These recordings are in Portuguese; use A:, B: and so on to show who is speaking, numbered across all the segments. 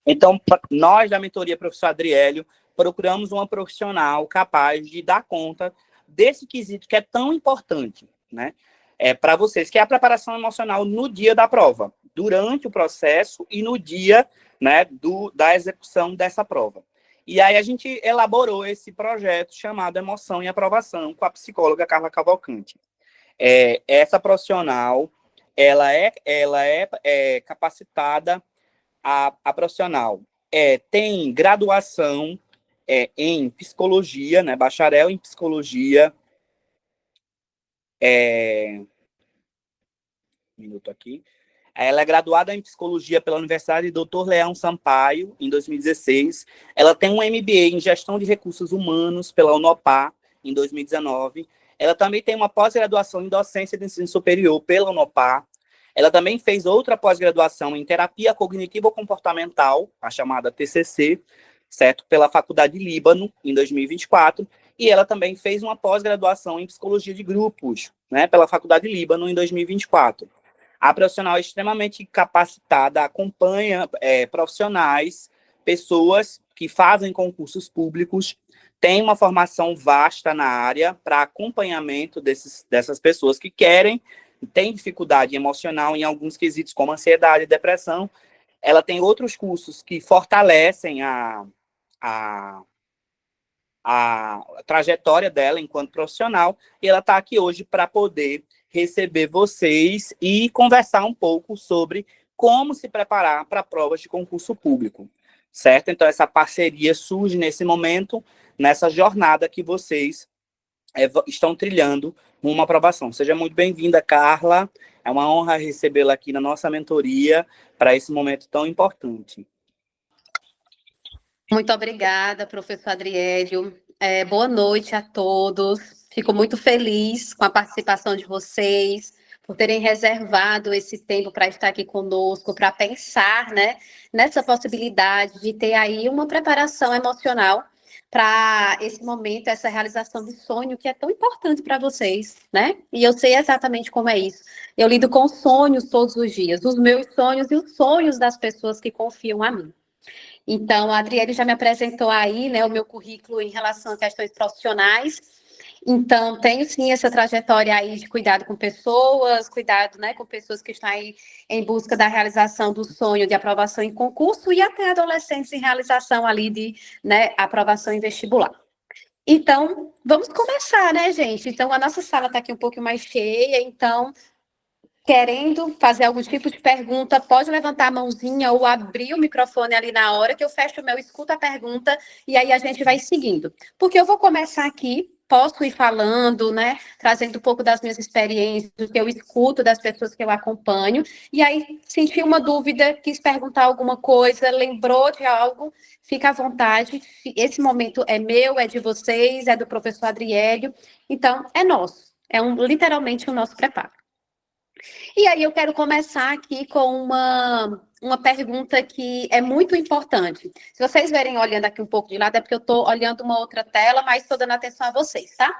A: Então, nós da mentoria Professor Adriélio procuramos uma profissional capaz de dar conta desse quesito que é tão importante, né? Para vocês, que é a preparação emocional no dia da prova, durante o processo e no dia, né, da execução dessa prova. E aí a gente elaborou esse projeto chamado Emoção e Aprovação com a psicóloga Carla Cavalcante. Essa profissional, ela é capacitada, a profissional tem graduação em psicologia, né, bacharel em psicologia, um minuto aqui. Ela é graduada em psicologia pela Universidade Dr. Leão Sampaio, em 2016. Ela tem um MBA em gestão de recursos humanos pela Unopar, em 2019. Ela também tem uma pós-graduação em docência de ensino superior pela Unopar. Ela também fez outra pós-graduação em terapia cognitivo-comportamental, a chamada TCC, certo? Pela Faculdade Líbano, em 2024. E ela também fez uma pós-graduação em psicologia de grupos, né, pela Faculdade Líbano, em 2024. A profissional é extremamente capacitada, acompanha profissionais, pessoas que fazem concursos públicos, tem uma formação vasta na área para acompanhamento dessas pessoas que têm dificuldade emocional em alguns quesitos, como ansiedade e depressão. Ela tem outros cursos que fortalecem a trajetória dela enquanto profissional, e ela está aqui hoje para poder receber vocês e conversar um pouco sobre como se preparar para provas de concurso público, certo? Então, essa parceria surge nesse momento, nessa jornada que vocês estão trilhando uma aprovação. Seja muito bem-vinda, Carla. É uma honra recebê-la aqui na nossa mentoria para esse momento tão importante.
B: Muito obrigada, professor Adriélio. Boa noite a todos. Fico muito feliz com a participação de vocês, por terem reservado esse tempo para estar aqui conosco, para pensar, né, nessa possibilidade de ter aí uma preparação emocional para esse momento, essa realização de sonho que é tão importante para vocês, né? E eu sei exatamente como é isso. Eu lido com sonhos todos os dias, os meus sonhos e os sonhos das pessoas que confiam a mim. Então, a Adriele já me apresentou aí, né, o meu currículo em relação a questões profissionais. Então, tenho sim essa trajetória aí de cuidado com pessoas, cuidado, né, com pessoas que estão aí em busca da realização do sonho de aprovação em concurso e até adolescentes em realização ali de, né, aprovação em vestibular. Então, vamos começar, né, gente? Então, a nossa sala está aqui um pouco mais cheia, então, querendo fazer algum tipo de pergunta, pode levantar a mãozinha ou abrir o microfone ali na hora que eu fecho o meu, escuto a pergunta e aí a gente vai seguindo. Porque eu vou começar aqui, posso ir falando, né, trazendo um pouco das minhas experiências, do que eu escuto das pessoas que eu acompanho, e aí senti uma dúvida, quis perguntar alguma coisa, lembrou de algo, fica à vontade, esse momento é meu, é de vocês, é do professor Adriélio, então é nosso, literalmente o nosso preparo. E aí eu quero começar aqui com uma pergunta que é muito importante. Se vocês verem olhando aqui um pouco de lado, é porque eu estou olhando uma outra tela, mas estou dando atenção a vocês, tá?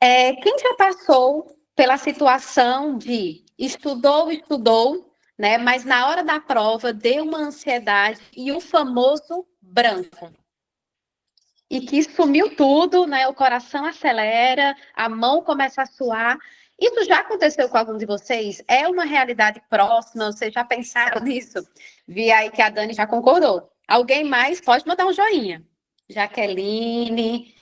B: Quem já passou pela situação de estudou, né? Mas na hora da prova deu uma ansiedade e o famoso branco. E que sumiu tudo, né? O coração acelera, a mão começa a suar. Isso já aconteceu com algum de vocês? É uma realidade próxima? Vocês já pensaram nisso? Vi aí que a Dani já concordou. Alguém mais pode mandar um joinha. Jaqueline,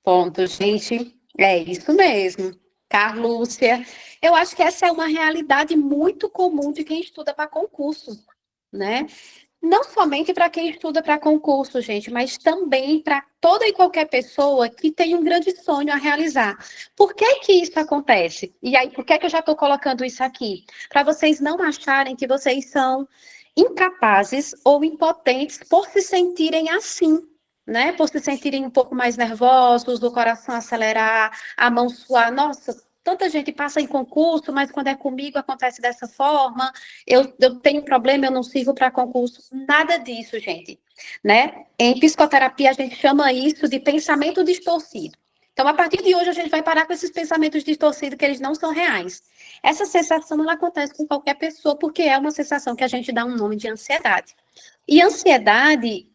B: ponto, gente. É isso mesmo. Carlúcia. Eu acho que essa é uma realidade muito comum de quem estuda para concurso, né? Não somente para quem estuda para concurso, gente, mas também para toda e qualquer pessoa que tem um grande sonho a realizar. Por que que isso acontece? E aí, por que que eu já estou colocando isso aqui? Para vocês não acharem que vocês são incapazes ou impotentes por se sentirem assim, né? Por se sentirem um pouco mais nervosos, o coração acelerar, a mão suar. Nossa, tanta gente passa em concurso, mas quando é comigo acontece dessa forma, eu tenho problema, eu não sirvo para concurso. Nada disso, gente, né? Em psicoterapia, a gente chama isso de pensamento distorcido. Então, a partir de hoje, a gente vai parar com esses pensamentos distorcidos, que eles não são reais. Essa sensação, ela acontece com qualquer pessoa, porque é uma sensação que a gente dá um nome de ansiedade. E ansiedade,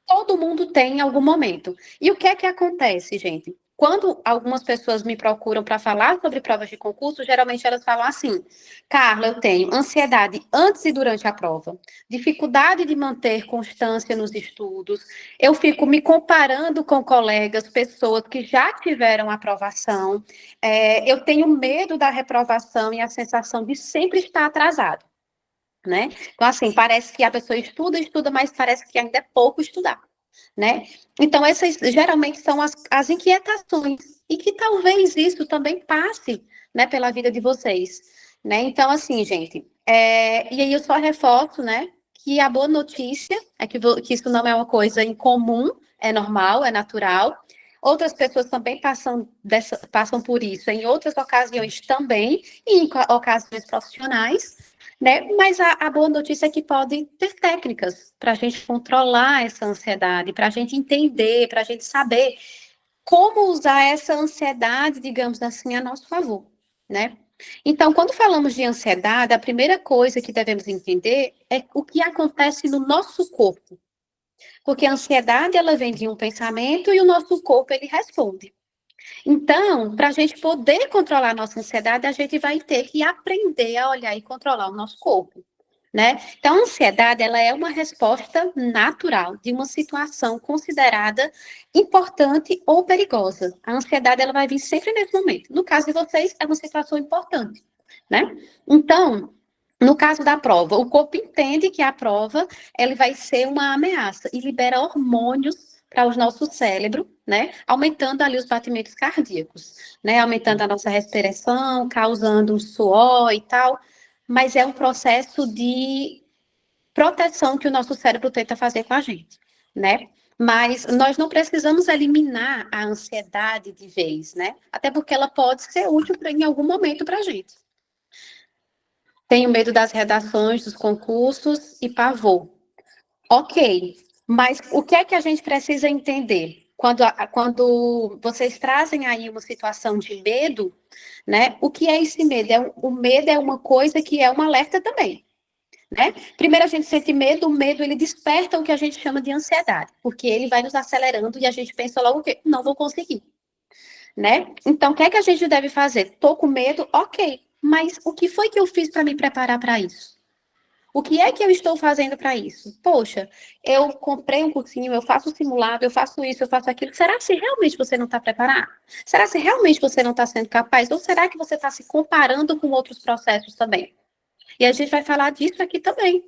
B: todo mundo tem em algum momento. E o que é que acontece, gente? Quando algumas pessoas me procuram para falar sobre provas de concurso, geralmente elas falam assim: Carla, eu tenho ansiedade antes e durante a prova, dificuldade de manter constância nos estudos, eu fico me comparando com colegas, pessoas que já tiveram aprovação, eu tenho medo da reprovação e a sensação de sempre estar atrasado, né? Então, assim, parece que a pessoa estuda, mas parece que ainda é pouco estudar, né? Então, essas geralmente são as inquietações, e que talvez isso também passe, né, pela vida de vocês, né? Então, assim, gente, e aí eu só reforço, né, que a boa notícia é que isso não é uma coisa incomum, é normal, é natural. Outras pessoas também passam por isso em outras ocasiões também, e em ocasiões profissionais, né? Mas a boa notícia é que pode ter técnicas para a gente controlar essa ansiedade, para a gente entender, para a gente saber como usar essa ansiedade, digamos assim, a nosso favor, né? Então, quando falamos de ansiedade, a primeira coisa que devemos entender é o que acontece no nosso corpo. Porque a ansiedade, ela vem de um pensamento e o nosso corpo, ele responde. Então, para a gente poder controlar a nossa ansiedade, a gente vai ter que aprender a olhar e controlar o nosso corpo, né? Então, a ansiedade, ela é uma resposta natural de uma situação considerada importante ou perigosa. A ansiedade, ela vai vir sempre nesse momento. No caso de vocês, é uma situação importante, né? Então, no caso da prova, o corpo entende que a prova, ele vai ser uma ameaça e libera hormônios para o nosso cérebro, né? Aumentando ali os batimentos cardíacos, né? Aumentando a nossa respiração, causando um suor e tal. Mas é um processo de proteção que o nosso cérebro tenta fazer com a gente, né? Mas nós não precisamos eliminar a ansiedade de vez, né? Até porque ela pode ser útil em algum momento para a gente. Tenho medo das redações, dos concursos e pavor. Ok, mas o que é que a gente precisa entender? Quando vocês trazem aí uma situação de medo, né? O que é esse medo? O medo é uma coisa que é um alerta também, né? Primeiro a gente sente medo, o medo ele desperta o que a gente chama de ansiedade, porque ele vai nos acelerando e a gente pensa logo o quê? Não vou conseguir, né? Então, o que é que a gente deve fazer? Tô com medo, ok, mas o que foi que eu fiz para me preparar para isso? O que é que eu estou fazendo para isso? Poxa, eu comprei um cursinho, eu faço simulado, eu faço isso, eu faço aquilo. Será que realmente você não está preparado? Será que realmente você não está sendo capaz? Ou será que você está se comparando com outros processos também? E a gente vai falar disso aqui também.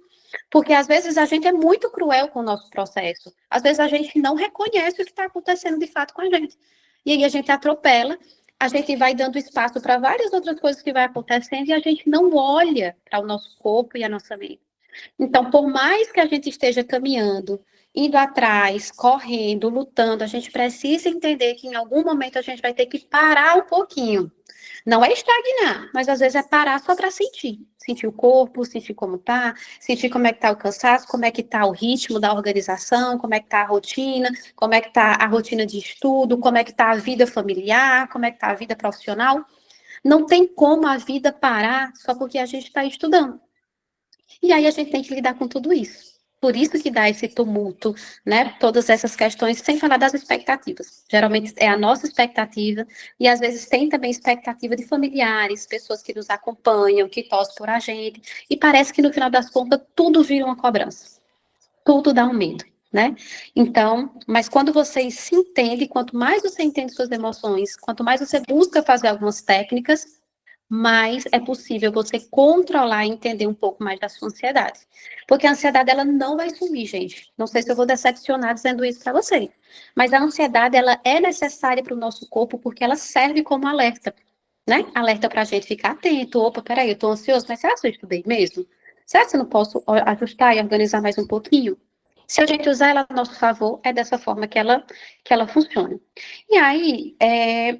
B: Porque às vezes a gente é muito cruel com o nosso processo. Às vezes a gente não reconhece o que está acontecendo de fato com a gente. E aí a gente atropela, a gente vai dando espaço para várias outras coisas que vai acontecendo e a gente não olha para o nosso corpo e a nossa mente. Então, por mais que a gente esteja caminhando, indo atrás, correndo, lutando, a gente precisa entender que em algum momento a gente vai ter que parar um pouquinho. Não é estagnar, mas às vezes é parar só para sentir. Sentir o corpo, sentir como tá, sentir como é que tá o cansaço, como é que tá o ritmo da organização, como é que tá a rotina, como é que tá a rotina de estudo, como é que tá a vida familiar, como é que tá a vida profissional. Não tem como a vida parar só porque a gente está estudando. E aí a gente tem que lidar com tudo isso. Por isso que dá esse tumulto, né? Todas essas questões, sem falar das expectativas. Geralmente é a nossa expectativa, e às vezes tem também expectativa de familiares, pessoas que nos acompanham, que torcem por a gente, e parece que no final das contas tudo vira uma cobrança. Tudo dá um medo, né? Então, mas quando você se entende, quanto mais você entende suas emoções, quanto mais você busca fazer algumas técnicas, mais é possível você controlar e entender um pouco mais da sua ansiedade. Porque a ansiedade, ela não vai sumir, gente. Não sei se eu vou decepcionar dizendo isso para vocês. Mas a ansiedade, ela é necessária para o nosso corpo porque ela serve como alerta, né? Alerta para a gente ficar atento. Opa, peraí, eu estou ansioso, mas será que eu estudei mesmo? Será que eu não posso ajustar e organizar mais um pouquinho? Se a gente usar ela a nosso favor, é dessa forma que ela funciona. E aí,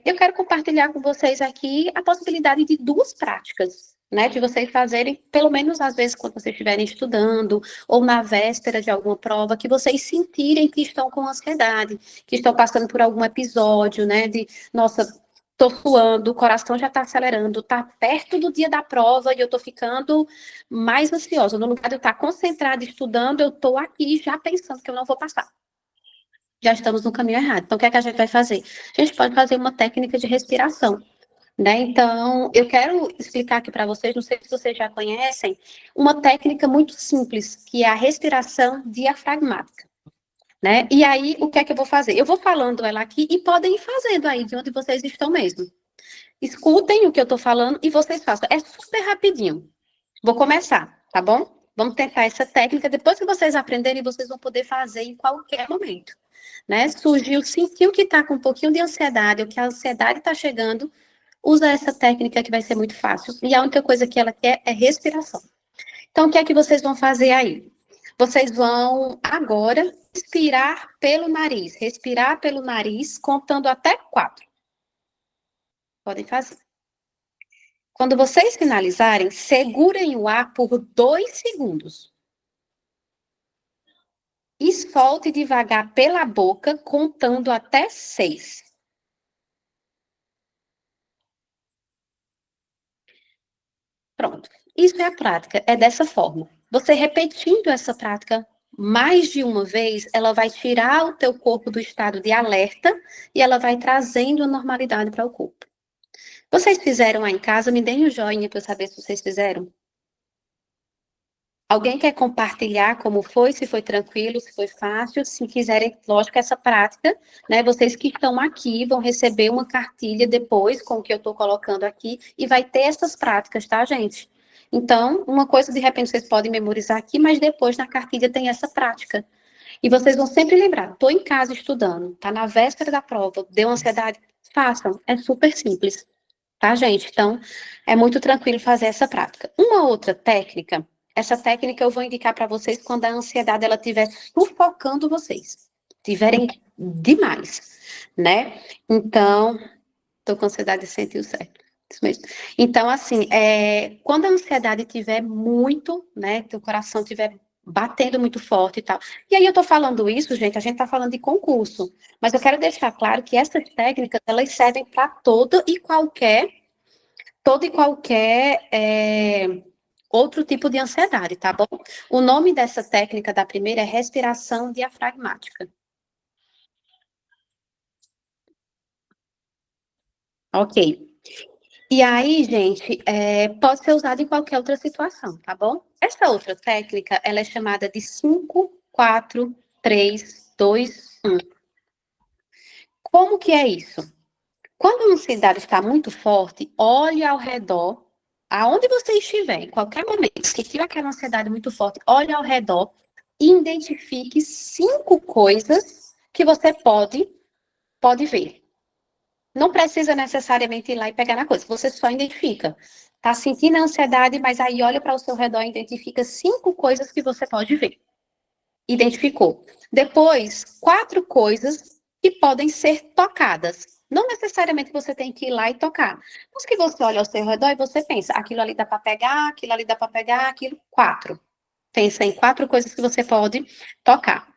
B: eu quero compartilhar com vocês aqui a possibilidade de duas práticas, né? De vocês fazerem, pelo menos às vezes, quando vocês estiverem estudando, ou na véspera de alguma prova, que vocês sentirem que estão com ansiedade, que estão passando por algum episódio, né? De, nossa, tô suando, o coração já tá acelerando, tá perto do dia da prova e eu tô ficando mais ansiosa. No lugar de eu estar concentrada estudando, eu tô aqui já pensando que eu não vou passar. Já estamos no caminho errado. Então, o que é que a gente vai fazer? A gente pode fazer uma técnica de respiração, né? Então, eu quero explicar aqui para vocês, não sei se vocês já conhecem, uma técnica muito simples, que é a respiração diafragmática, né? E aí, o que é que eu vou fazer? Eu vou falando ela aqui e podem ir fazendo aí, de onde vocês estão mesmo. Escutem o que eu estou falando e vocês façam. É super rapidinho. Vou começar, tá bom? Vamos tentar essa técnica. Depois que vocês aprenderem, vocês vão poder fazer em qualquer momento, né? Surgiu, sentiu que está com um pouquinho de ansiedade, ou que a ansiedade está chegando, usa essa técnica que vai ser muito fácil. E a única coisa que ela quer é respiração. Então, o que é que vocês vão fazer aí? Vocês vão agora respirar pelo nariz, contando até 4. Podem fazer. Quando vocês finalizarem, segurem o ar por 2 segundos. E solte devagar pela boca, contando até 6. Pronto. Isso é a prática, é dessa forma. Você repetindo essa prática mais de uma vez, ela vai tirar o teu corpo do estado de alerta e ela vai trazendo a normalidade para o corpo. Vocês fizeram aí em casa? Me deem um joinha para eu saber se vocês fizeram. Alguém quer compartilhar como foi, se foi tranquilo, se foi fácil? Se quiserem, lógico, essa prática, né? Vocês que estão aqui vão receber uma cartilha depois com o que eu estou colocando aqui e vai ter essas práticas, tá, gente? Então, uma coisa de repente vocês podem memorizar aqui, mas depois na cartilha tem essa prática. E vocês vão sempre lembrar, estou em casa estudando, tá na véspera da prova, deu ansiedade, façam, é super simples, tá, gente? Então, é muito tranquilo fazer essa prática. Uma outra técnica, essa técnica eu vou indicar para vocês quando a ansiedade ela estiver sufocando vocês, tiverem demais, né? Então, estou com ansiedade, sentiu certo. Isso mesmo. Então, assim, quando a ansiedade estiver muito, né, teu coração estiver batendo muito forte e tal. E aí eu tô falando isso, gente, a gente tá falando de concurso, mas eu quero deixar claro que essas técnicas, elas servem para todo e qualquer outro tipo de ansiedade, tá bom? O nome dessa técnica da primeira é respiração diafragmática. Ok. E aí, gente, pode ser usado em qualquer outra situação, tá bom? Essa outra técnica, ela é chamada de 5, 4, 3, 2, 1. Como que é isso? Quando a ansiedade está muito forte, olhe ao redor, aonde você estiver, em qualquer momento, se tiver aquela ansiedade muito forte, olhe ao redor e identifique 5 coisas que você pode ver. Não precisa necessariamente ir lá e pegar na coisa, você só identifica. Tá sentindo a ansiedade, mas aí olha para o seu redor e identifica 5 coisas que você pode ver. Identificou. Depois, 4 coisas que podem ser tocadas. Não necessariamente você tem que ir lá e tocar. Mas que você olha ao seu redor e você pensa, aquilo ali dá para pegar, aquilo ali dá para pegar, aquilo. 4. Pensa em 4 coisas que você pode tocar.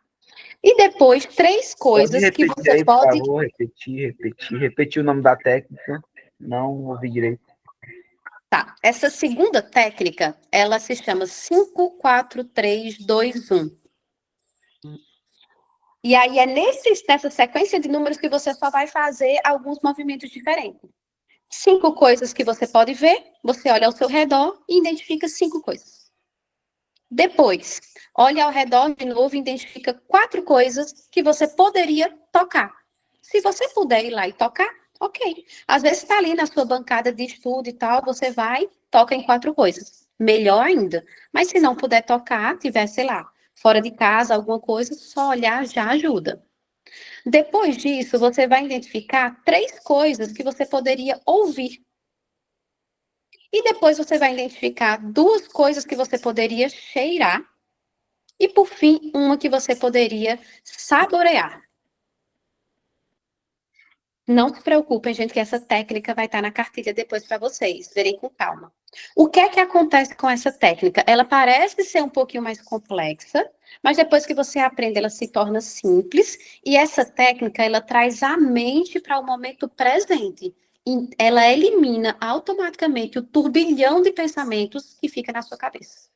B: E depois, 3
C: Pode
B: coisas que
C: repetir
B: você
C: aí, por
B: pode...
C: favor, repetir o nome da técnica. Não ouvi direito.
B: Tá, essa segunda técnica, ela se chama 5, 4, 3, 2, 1. E aí é nessa sequência de números que você só vai fazer alguns movimentos diferentes. 5 coisas que você pode ver, você olha ao seu redor e identifica 5 coisas. Depois, olha ao redor de novo e identifica 4 coisas que você poderia tocar. Se você puder ir lá e tocar, ok. Às vezes está ali na sua bancada de estudo e tal, você vai, toca em 4 coisas. Melhor ainda. Mas se não puder tocar, tiver, sei lá, fora de casa, alguma coisa, só olhar já ajuda. Depois disso, você vai identificar 3 coisas que você poderia ouvir. E depois você vai identificar 2 coisas que você poderia cheirar. E, por fim, uma que você poderia saborear. Não se preocupem, gente, que essa técnica vai estar na cartilha depois para vocês verem com calma. O que é que acontece com essa técnica? Ela parece ser um pouquinho mais complexa, mas depois que você aprende, ela se torna simples. E essa técnica, ela traz a mente para o momento presente. ela elimina automaticamente o turbilhão de pensamentos que fica na sua cabeça.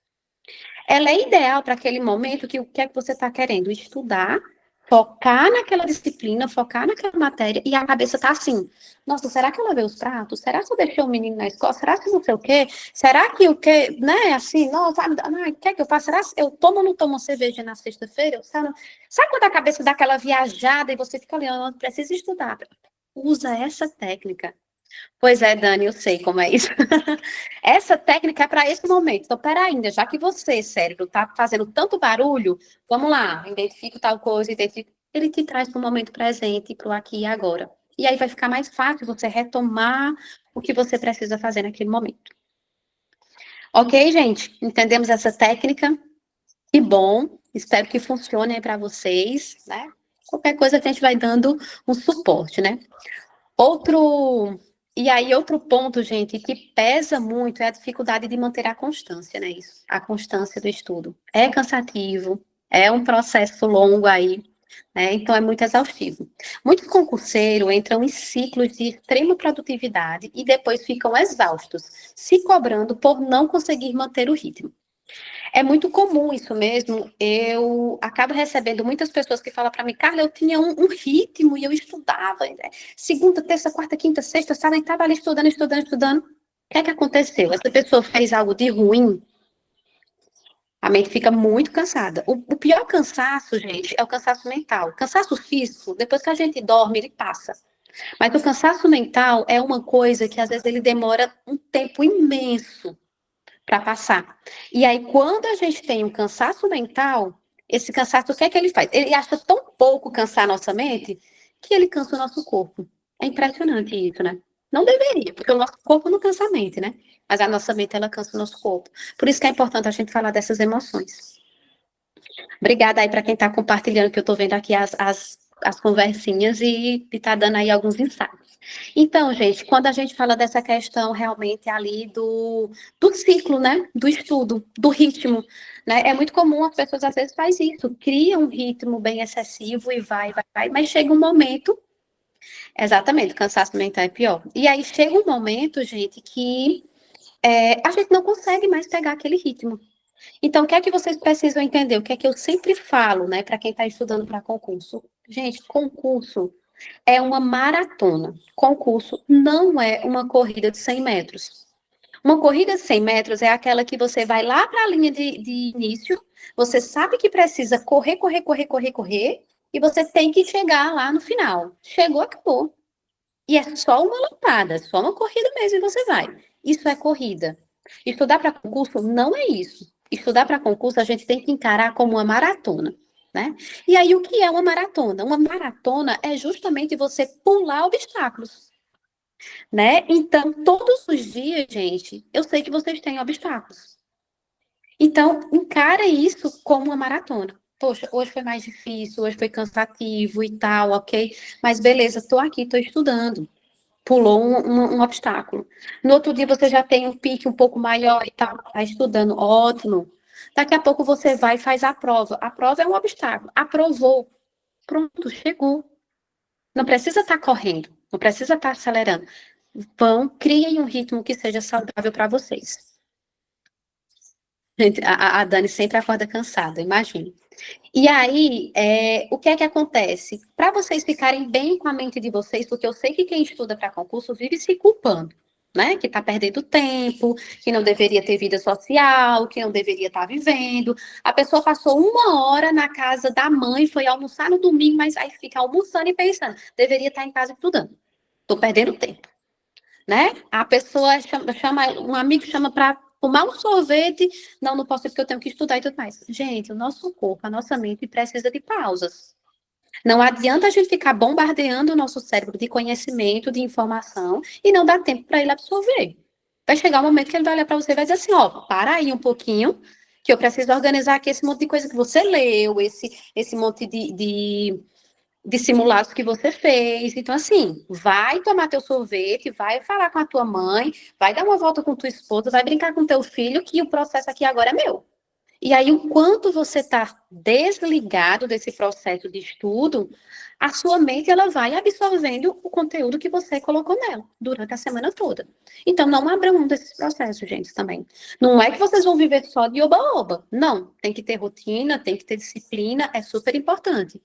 B: Ela é ideal para aquele momento que o que é que você está querendo? Estudar, focar naquela disciplina, focar naquela matéria, e a cabeça está assim, nossa, será que eu lavei os pratos? Será que eu deixei o menino na escola? Será que não sei o quê? Será que o quê? Né, assim, nossa, o que é que eu faço? Será que eu tomo ou não tomo cerveja na sexta-feira? Sabe quando a cabeça dá aquela viajada e você fica ali, eu preciso estudar? Usa essa técnica. Pois é, Dani, eu sei como é isso. Essa técnica é para esse momento. Então, peraí, ainda, já que você, cérebro, está fazendo tanto barulho, vamos lá, identifica tal coisa, identifica. Ele te traz para o momento presente, para o aqui e agora. E aí vai ficar mais fácil você retomar o que você precisa fazer naquele momento. Ok, gente? Entendemos essa técnica? Que bom. Espero que funcione para vocês, né? Qualquer coisa a gente vai dando um suporte, né? Outro ponto, gente, que pesa muito é a dificuldade de manter a constância, né? Isso, a constância do estudo. É cansativo, é um processo longo aí, né? Então é muito exaustivo. Muitos concurseiros entram em ciclos de extrema produtividade e depois ficam exaustos, se cobrando por não conseguir manter o ritmo. É muito comum isso mesmo. Eu acabo recebendo muitas pessoas que falam para mim, Carla, eu tinha um ritmo e eu estudava. Né? Segunda, terça, quarta, quinta, sexta, sábado, e estava ali estudando. O que é que aconteceu? Essa pessoa fez algo de ruim, a mente fica muito cansada. O pior cansaço, gente, é o cansaço mental. O cansaço físico, depois que a gente dorme, ele passa. Mas o cansaço mental é uma coisa que às vezes ele demora um tempo imenso para passar. E aí, quando a gente tem um cansaço mental, esse cansaço, o que é que ele faz? Ele acha tão pouco cansar a nossa mente que ele cansa o nosso corpo. É impressionante isso, né? Não deveria, porque o nosso corpo não cansa a mente, né? Mas a nossa mente, ela cansa o nosso corpo. Por isso que é importante a gente falar dessas emoções. Obrigada aí para quem está compartilhando, que eu estou vendo aqui as conversinhas e está dando aí alguns insights. Então, gente, quando a gente fala dessa questão realmente ali do ciclo, né, do estudo, do ritmo, né, é muito comum as pessoas às vezes fazem isso, criam um ritmo bem excessivo e vai, mas chega um momento, exatamente, o cansaço mental é pior, e aí chega um momento, gente, que a gente não consegue mais pegar aquele ritmo. Então, o que é que vocês precisam entender? O que é que eu sempre falo, né, para quem está estudando para concurso? Gente, concurso é uma maratona. Concurso não é uma corrida de 100 metros. Uma corrida de 100 metros é aquela que você vai lá para a linha de início, você sabe que precisa correr, e você tem que chegar lá no final. Chegou, acabou. E é só uma lampada, só uma corrida mesmo e você vai. Isso é corrida. Estudar para concurso não é isso. Estudar para concurso a gente tem que encarar como uma maratona, né? E aí o que é uma maratona? Uma maratona é justamente você pular obstáculos, né? Então, todos os dias, gente, eu sei que vocês têm obstáculos. Então, encara isso como uma maratona. Poxa, hoje foi mais difícil, hoje foi cansativo e tal, ok? Mas beleza, estou aqui, estou estudando. Pulou um obstáculo. No outro dia você já tem um pique um pouco maior e tal, está estudando, ótimo. Daqui a pouco você vai e faz a prova. A prova é um obstáculo. Aprovou. Pronto, chegou. Não precisa estar correndo, não precisa estar acelerando. Criem um ritmo que seja saudável para vocês. Gente, a Dani sempre acorda cansada, imagina. E aí, o que é que acontece? Para vocês ficarem bem com a mente de vocês, porque eu sei que quem estuda para concurso vive se culpando, né? Que está perdendo tempo, que não deveria ter vida social, que não deveria estar vivendo. A pessoa passou 1 hora na casa da mãe, foi almoçar no domingo, mas aí fica almoçando e pensando, deveria estar em casa estudando. Estou perdendo tempo, né? A pessoa um amigo chama para tomar um sorvete, não posso ir porque eu tenho que estudar e tudo mais. Gente, o nosso corpo, a nossa mente precisa de pausas. Não adianta a gente ficar bombardeando o nosso cérebro de conhecimento, de informação, e não dar tempo para ele absorver. Vai chegar um momento que ele vai olhar para você e vai dizer assim, ó, para aí um pouquinho, que eu preciso organizar aqui esse monte de coisa que você leu, esse monte de simulados que você fez. Então, assim, vai tomar teu sorvete, vai falar com a tua mãe, vai dar uma volta com tua esposa, vai brincar com teu filho, que o processo aqui agora é meu. E aí, o quanto você está desligado desse processo de estudo, a sua mente ela vai absorvendo o conteúdo que você colocou nela durante a semana toda. Então, não abra mão desses processos, gente, também. Não é que vocês vão viver só de oba-oba. Não, tem que ter rotina, tem que ter disciplina, é super importante.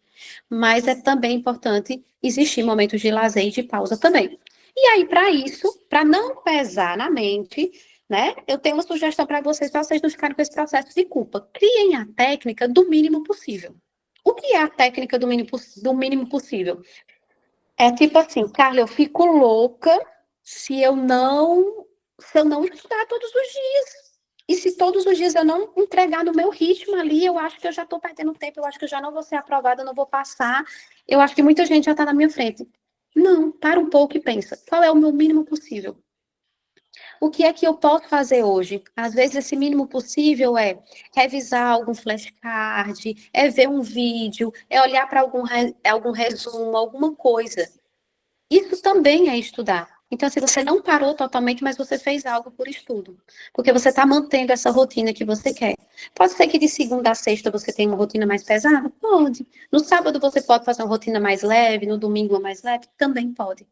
B: Mas é também importante existir momentos de lazer e de pausa também. E aí, para isso, para não pesar na mente, né? Eu tenho uma sugestão para vocês não ficarem com esse processo de culpa. Criem a técnica do mínimo possível. O que é a técnica do mínimo possível? É tipo assim, Carla, eu fico louca se eu não estudar todos os dias. E se todos os dias eu não entregar no meu ritmo ali, eu acho que eu já estou perdendo tempo, eu acho que eu já não vou ser aprovada, eu não vou passar. Eu acho que muita gente já está na minha frente. Não, para um pouco e pensa, qual é o meu mínimo possível? O que é que eu posso fazer hoje? Às vezes, esse mínimo possível é revisar algum flashcard, é ver um vídeo, é olhar para algum resumo, alguma coisa. Isso também é estudar. Então, se você não parou totalmente, mas você fez algo por estudo. Porque você está mantendo essa rotina que você quer. Pode ser que de segunda a sexta você tenha uma rotina mais pesada? Pode. No sábado você pode fazer uma rotina mais leve, no domingo uma mais leve? Também pode.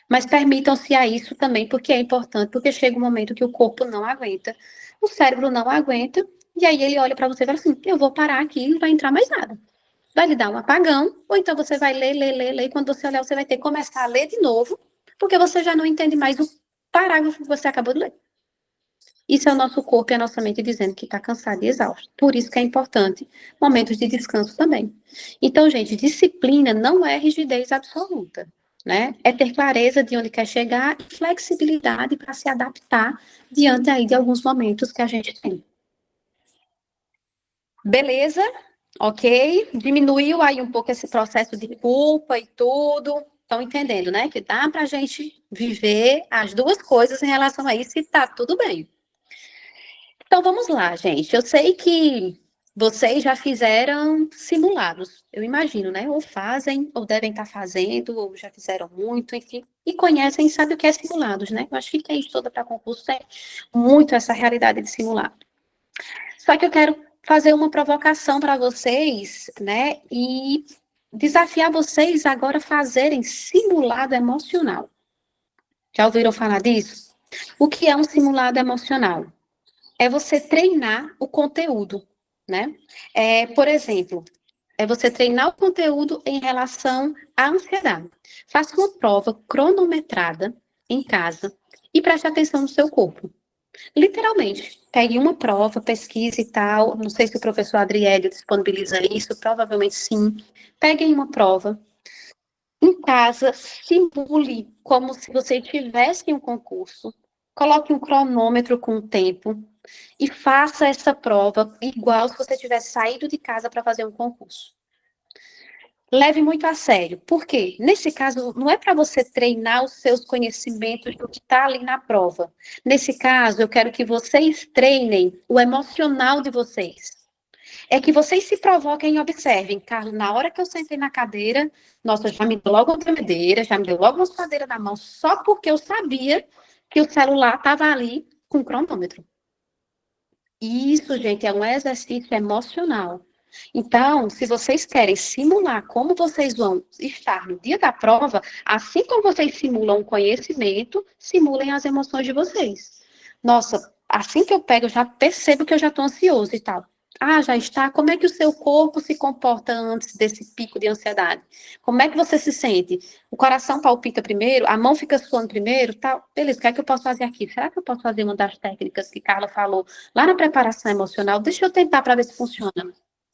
B: Mas permitam-se a isso também, porque é importante, porque chega um momento que o corpo não aguenta, o cérebro não aguenta, e aí ele olha para você e fala assim, eu vou parar aqui e não vai entrar mais nada. Vai lhe dar um apagão, ou então você vai ler, e quando você olhar, você vai ter que começar a ler de novo, porque você já não entende mais o parágrafo que você acabou de ler. Isso é o nosso corpo e a nossa mente dizendo que está cansado e exausto. Por isso que é importante momentos de descanso também. Então, gente, disciplina não é rigidez absoluta, né? É ter clareza de onde quer chegar e flexibilidade para se adaptar diante aí de alguns momentos que a gente tem. Beleza? Ok? Diminuiu aí um pouco esse processo de culpa e tudo. Estão entendendo, né? Que dá para a gente viver as duas coisas em relação a isso e tá tudo bem. Então vamos lá, gente. Eu sei que vocês já fizeram simulados, eu imagino, né? Ou fazem, ou devem estar fazendo, ou já fizeram muito, enfim. E conhecem e sabem o que é simulados, né? Eu acho que quem estuda para concurso tem muito essa realidade de simulado. Só que eu quero fazer uma provocação para vocês, né? E desafiar vocês agora a fazerem simulado emocional. Já ouviram falar disso? O que é um simulado emocional? É você treinar o conteúdo, né? Por exemplo, é você treinar o conteúdo em relação à ansiedade. Faça uma prova cronometrada em casa e preste atenção no seu corpo. Literalmente, pegue uma prova, pesquise e tal. Não sei se o professor Adriélio disponibiliza isso, provavelmente sim. Peguem uma prova. Em casa, simule como se você estivesse em um concurso. Coloque um cronômetro com o tempo e faça essa prova igual se você tivesse saído de casa para fazer um concurso. Leve muito a sério. Por quê? Nesse caso, não é para você treinar os seus conhecimentos do que está ali na prova. Nesse caso, eu quero que vocês treinem o emocional de vocês. É que vocês se provoquem e observem. Carlos, na hora que eu sentei na cadeira, nossa, já me deu logo uma tremedeira, já me deu logo uma suadeira na mão, só porque eu sabia que o celular estava ali com o cronômetro. Isso, gente, é um exercício emocional. Então, se vocês querem simular como vocês vão estar no dia da prova, assim como vocês simulam o conhecimento, simulem as emoções de vocês. Nossa, assim que eu pego, eu já percebo que eu já estou ansioso e tal. Ah, já está. Como é que o seu corpo se comporta antes desse pico de ansiedade? Como é que você se sente? O coração palpita primeiro, a mão fica suando primeiro, tal. Beleza, o que é que eu posso fazer aqui? Será que eu posso fazer uma das técnicas que Carla falou lá na preparação emocional? Deixa eu tentar para ver se funciona.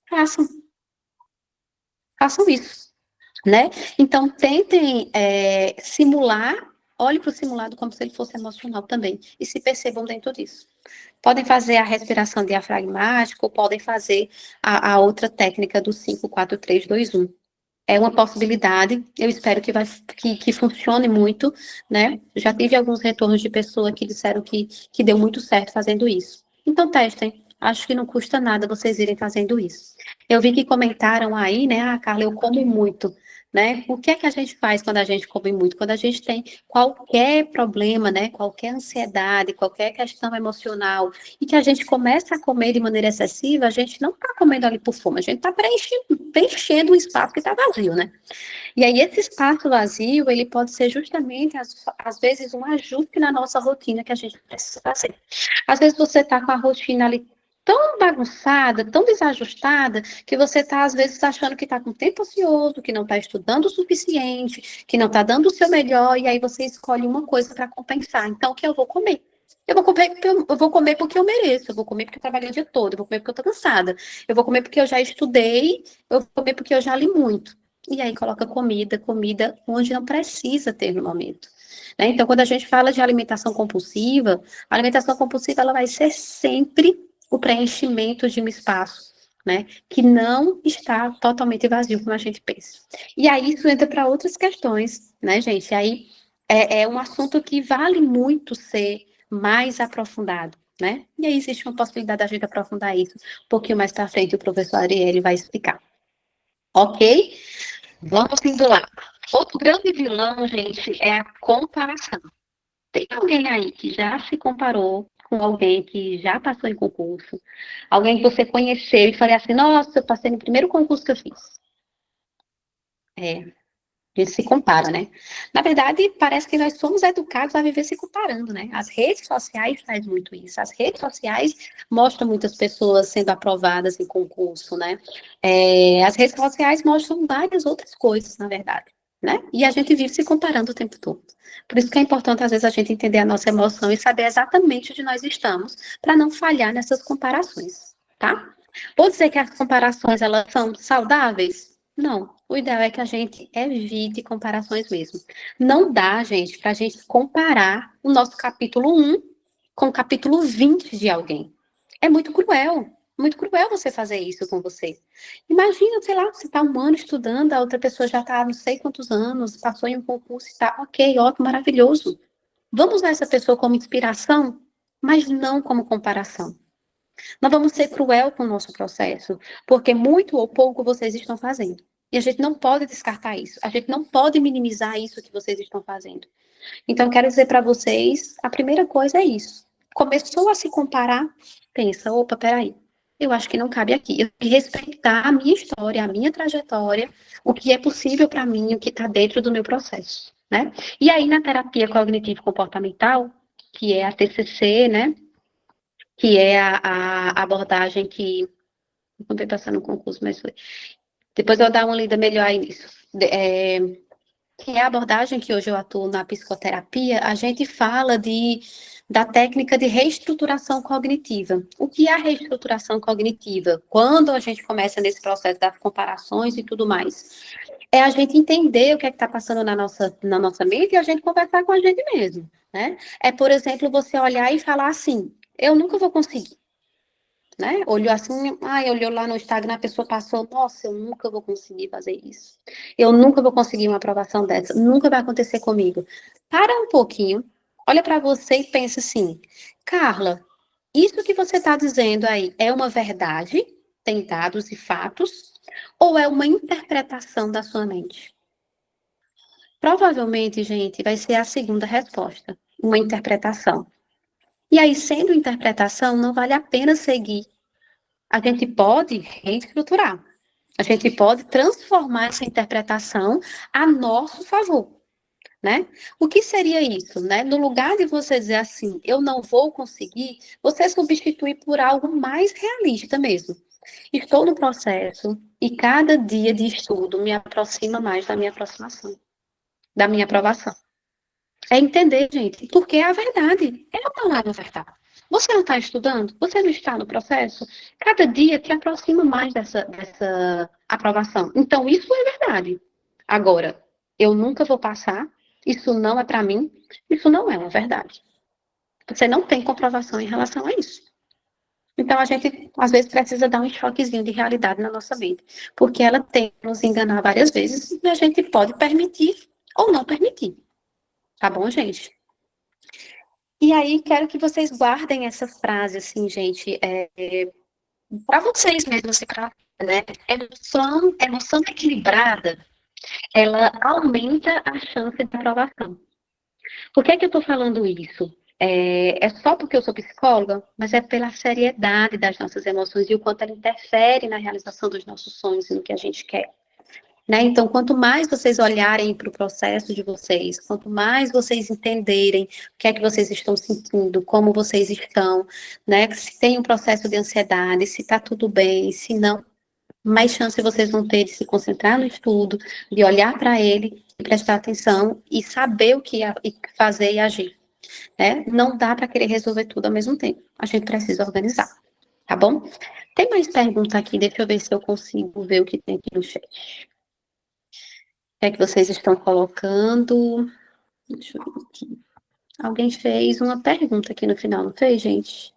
B: Façam. Façam isso, né? Então, tentem simular, olhe para o simulado como se ele fosse emocional também, e se percebam dentro disso. Podem fazer a respiração diafragmática, ou podem fazer a outra técnica do 5, 4, 3, 2, 1. É uma possibilidade, eu espero que funcione muito, né? Já tive alguns retornos de pessoas que disseram que deu muito certo fazendo isso. Então, testem. Acho que não custa nada vocês irem fazendo isso. Eu vi que comentaram aí, né? Ah, Carla, eu como muito. né? O que é que a gente faz quando a gente come muito? Quando a gente tem qualquer problema, né? Qualquer ansiedade, qualquer questão emocional, e que a gente começa a comer de maneira excessiva, a gente não está comendo ali por fome, a gente está preenchendo um espaço que está vazio, né? E aí esse espaço vazio, ele pode ser justamente, às vezes, um ajuste na nossa rotina que a gente precisa fazer. Às vezes você está com a rotina ali tão bagunçada, tão desajustada, que você está, às vezes, achando que está com tempo ocioso, que não está estudando o suficiente, que não está dando o seu melhor, e aí você escolhe uma coisa para compensar. Então, o que eu vou comer? Eu vou comer porque eu mereço, eu vou comer porque eu trabalhei o dia todo, eu vou comer porque eu estou cansada, eu vou comer porque eu já estudei, eu vou comer porque eu já li muito. E aí coloca comida onde não precisa ter no momento. Né? Então, quando a gente fala de alimentação compulsiva, a alimentação compulsiva ela vai ser sempre o preenchimento de um espaço, né, que não está totalmente vazio, como a gente pensa. E aí isso entra para outras questões, né, gente? E aí é um assunto que vale muito ser mais aprofundado, né? E aí existe uma possibilidade da gente aprofundar isso um pouquinho mais para frente, o professor Ariel vai explicar. Ok? Vamos indo lá. Outro grande vilão, gente, é a comparação. Tem alguém aí que já se comparou com alguém que já passou em concurso? Alguém que você conheceu e falei assim, nossa, eu passei no primeiro concurso que eu fiz. A gente se compara, né? Na verdade, parece que nós somos educados a viver se comparando, né? As redes sociais fazem muito isso. As redes sociais mostram muitas pessoas sendo aprovadas em concurso, né? As redes sociais mostram várias outras coisas, na verdade, né? E a gente vive se comparando o tempo todo. Por isso que é importante, às vezes, a gente entender a nossa emoção e saber exatamente onde nós estamos, para não falhar nessas comparações, tá? Vou dizer que as comparações, elas são saudáveis? Não. O ideal é que a gente evite comparações mesmo. Não dá, gente, para a gente comparar o nosso capítulo 1 com o capítulo 20 de alguém. É muito cruel. Muito cruel você fazer isso com você. Imagina, sei lá, você está um ano estudando, a outra pessoa já está não sei quantos anos, passou em um concurso e está ok, ótimo, maravilhoso. Vamos usar essa pessoa como inspiração, mas não como comparação. Não vamos ser cruel com o nosso processo, porque muito ou pouco vocês estão fazendo. E a gente não pode descartar isso. A gente não pode minimizar isso que vocês estão fazendo. Então, quero dizer para vocês, a primeira coisa é isso. Começou a se comparar, pensa, opa, peraí, eu acho que não cabe aqui. Eu tenho que respeitar a minha história, a minha trajetória, o que é possível para mim, o que está dentro do meu processo, né? E aí, na terapia cognitivo-comportamental, que é a TCC, né? Que é a abordagem que... Não estou passando no concurso, mas foi. Depois eu vou dar uma lida melhor aí nisso. Que é a abordagem que hoje eu atuo na psicoterapia, a gente fala da técnica de reestruturação cognitiva. O que é a reestruturação cognitiva? Quando a gente começa nesse processo das comparações e tudo mais, é a gente entender o que é que está passando na nossa mente e a gente conversar com a gente mesmo, né? É, por exemplo, você olhar e falar assim, eu nunca vou conseguir. Né? Olhou assim, olhou lá no Instagram, a pessoa passou, nossa, eu nunca vou conseguir fazer isso. Eu nunca vou conseguir uma aprovação dessa, nunca vai acontecer comigo. Para um pouquinho, olha para você e pensa assim, Carla, isso que você está dizendo aí é uma verdade, tem dados e fatos, ou é uma interpretação da sua mente? Provavelmente, gente, vai ser a segunda resposta, uma interpretação. E aí, sendo interpretação, não vale a pena seguir. A gente pode reestruturar. A gente pode transformar essa interpretação a nosso favor, né? O que seria isso, né? No lugar de você dizer assim, eu não vou conseguir, você substitui por algo mais realista mesmo. Estou no processo e cada dia de estudo me aproxima mais da minha aproximação, da minha aprovação. É entender, gente, porque é a verdade. É uma palavra verdade. Você não está estudando? Você não está no processo? Cada dia te aproxima mais dessa aprovação. Então, isso é verdade. Agora, eu nunca vou passar, isso não é para mim, isso não é uma verdade. Você não tem comprovação em relação a isso. Então, a gente, às vezes, precisa dar um choquezinho de realidade na nossa mente, porque ela tem que nos enganar várias vezes e a gente pode permitir ou não permitir. Tá bom, gente? E aí, quero que vocês guardem essa frase, assim, gente, para vocês mesmos, assim, né? Emoção equilibrada ela aumenta a chance de aprovação. Por que é que eu estou falando isso? É só porque eu sou psicóloga, mas é pela seriedade das nossas emoções e o quanto ela interfere na realização dos nossos sonhos e no que a gente quer. Né? Então, quanto mais vocês olharem para o processo de vocês, quanto mais vocês entenderem o que é que vocês estão sentindo, como vocês estão, né? Se tem um processo de ansiedade, se está tudo bem, se não, mais chance vocês vão ter de se concentrar no estudo, de olhar para ele, prestar atenção e saber o que fazer e agir. Né? Não dá para querer resolver tudo ao mesmo tempo. A gente precisa organizar, tá bom? Tem mais pergunta aqui, deixa eu ver se eu consigo ver o que tem aqui no chat. O que é que vocês estão colocando? Deixa eu ver aqui. Alguém fez uma pergunta aqui no final, não fez, gente?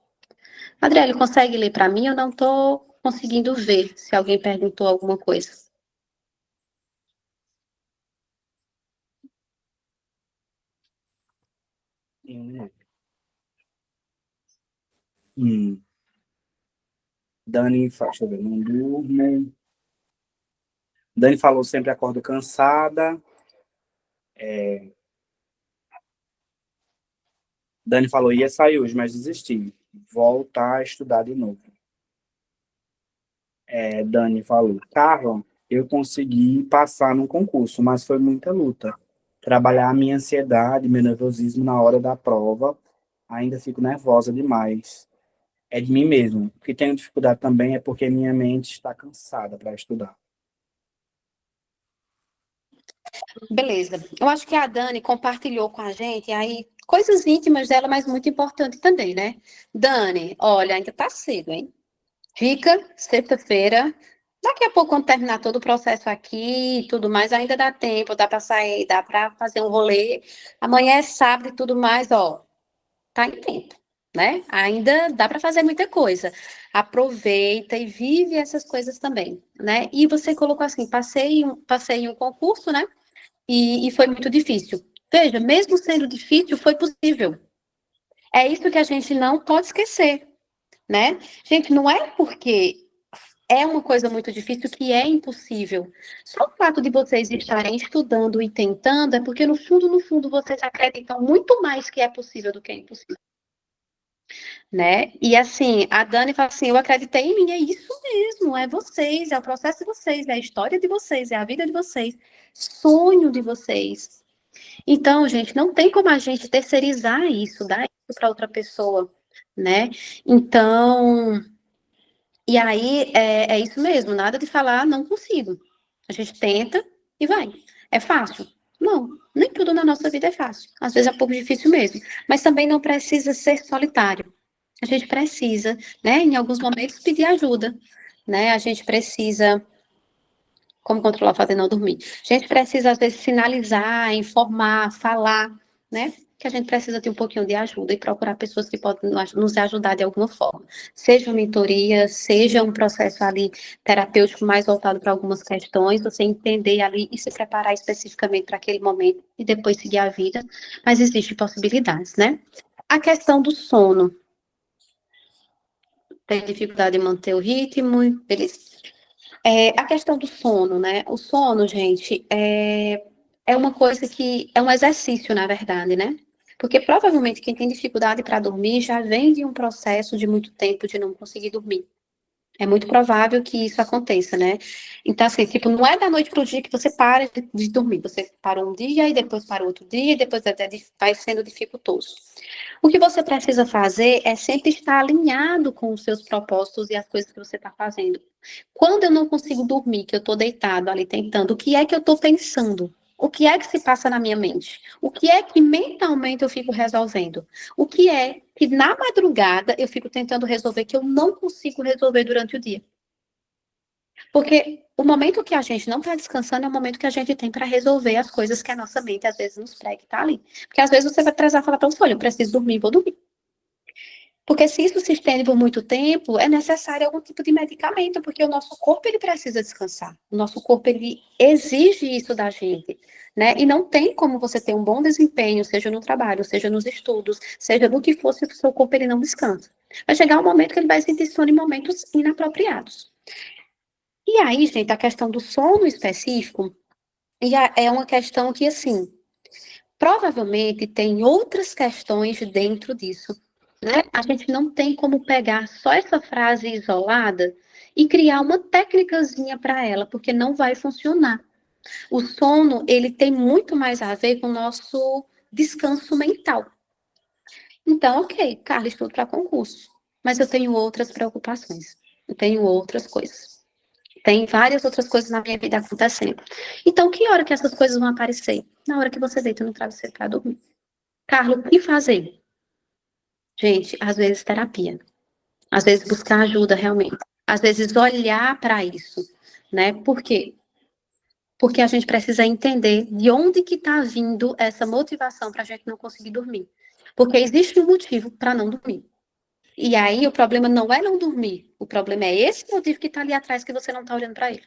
B: Adriele, consegue ler para mim? Eu não estou conseguindo ver se alguém perguntou alguma coisa.
A: Dani, deixa eu ver, não durmo. Dani falou, sempre acordo cansada. Dani falou, ia sair hoje, mas desisti. Voltar a estudar de novo. Dani falou, Carla, eu consegui passar no concurso, mas foi muita luta. Trabalhar a minha ansiedade, meu nervosismo na hora da prova, ainda fico nervosa demais. É de mim mesmo. O que tenho dificuldade também é porque minha mente está cansada para estudar.
B: Beleza. Eu acho que a Dani compartilhou com a gente aí coisas íntimas dela, mas muito importante também, né? Dani, olha, ainda tá cedo, hein? Fica sexta-feira. Daqui a pouco, quando terminar todo o processo aqui e tudo mais, ainda dá tempo, dá para sair, dá para fazer um rolê. Amanhã é sábado e tudo mais, ó, tá em tempo, né? Ainda dá para fazer muita coisa. Aproveita e vive essas coisas também, né? E você colocou assim, passei em um concurso, né? E foi muito difícil. Veja, mesmo sendo difícil, foi possível. É isso que a gente não pode esquecer, né? Gente, não é porque é uma coisa muito difícil que é impossível. Só o fato de vocês estarem estudando e tentando é porque, no fundo, vocês acreditam muito mais que é possível do que é impossível. Né? E assim, a Dani fala assim, eu acreditei em mim, é isso mesmo, é vocês, é o processo de vocês, é a história de vocês, é a vida de vocês, sonho de vocês. Então, gente, não tem como a gente terceirizar isso, dar isso para outra pessoa, né? Então, e aí é isso mesmo, nada de falar não consigo. A gente tenta e vai. É fácil? Não, nem tudo na nossa vida é fácil. Às vezes é um pouco difícil mesmo, mas também não precisa ser solitário. A gente precisa, né, em alguns momentos pedir ajuda, né? A gente precisa, como controlar fazer não dormir? A gente precisa às vezes sinalizar, informar, falar, né? Que a gente precisa ter um pouquinho de ajuda e procurar pessoas que podem nos ajudar de alguma forma. Seja uma mentoria, seja um processo ali terapêutico mais voltado para algumas questões, você entender ali e se preparar especificamente para aquele momento e depois seguir a vida, mas existem possibilidades, né? A questão do sono. Tem dificuldade em manter o ritmo, beleza. A questão do sono, né? O sono, gente, é uma coisa que é um exercício, na verdade, né? Porque provavelmente quem tem dificuldade para dormir já vem de um processo de muito tempo de não conseguir dormir. É muito provável que isso aconteça, né? Então, assim, tipo, não é da noite para o dia que você para de dormir. Você para um dia e depois para outro dia e depois até vai sendo dificultoso. O que você precisa fazer é sempre estar alinhado com os seus propósitos e as coisas que você está fazendo. Quando eu não consigo dormir, que eu estou deitado ali tentando, o que é que eu estou pensando? O que é que se passa na minha mente? O que é que mentalmente eu fico resolvendo? O que é que na madrugada eu fico tentando resolver que eu não consigo resolver durante o dia? Porque o momento que a gente não está descansando é o momento que a gente tem para resolver as coisas que a nossa mente às vezes nos prega que está ali. Porque às vezes você vai precisar falar para você, olha, eu preciso dormir, vou dormir. Porque se isso se estende por muito tempo, é necessário algum tipo de medicamento, porque o nosso corpo ele precisa descansar. O nosso corpo ele exige isso da gente, né? E não tem como você ter um bom desempenho, seja no trabalho, seja nos estudos, seja no que for, se o seu corpo ele não descansa. Vai chegar um momento que ele vai sentir sono em momentos inapropriados. E aí, gente, a questão do sono específico, E é uma questão que, assim, provavelmente tem outras questões dentro disso, né? A gente não tem como pegar só essa frase isolada e criar uma técnicazinha para ela, porque não vai funcionar. O sono, ele tem muito mais a ver com o nosso descanso mental. Então, ok, Carla, estudo para concurso, mas eu tenho outras preocupações, eu tenho outras coisas. Tem várias outras coisas na minha vida acontecendo. Então, que hora que essas coisas vão aparecer? Na hora que você deita no travesseiro para dormir. Carla, o que fazer? Gente, às vezes terapia. Às vezes buscar ajuda realmente. Às vezes olhar para isso, né? Por quê? Porque a gente precisa entender de onde que está vindo essa motivação para a gente não conseguir dormir. Porque existe um motivo para não dormir. E aí o problema não é não dormir. O problema é esse motivo que está ali atrás que você não está olhando para ele.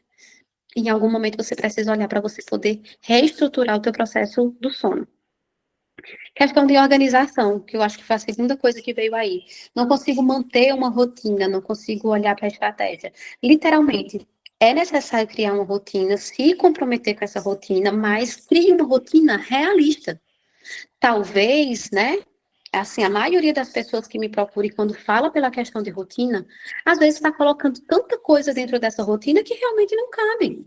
B: Em algum momento você precisa olhar para você poder reestruturar o teu processo do sono. Questão de organização, que eu acho que foi a segunda coisa que veio aí. Não consigo manter uma rotina, não consigo olhar para a estratégia. Literalmente, é necessário criar uma rotina, se comprometer com essa rotina, mas crie uma rotina realista. Talvez, né? Assim, a maioria das pessoas que me procuram quando fala pela questão de rotina, às vezes está colocando tanta coisa dentro dessa rotina que realmente não cabe.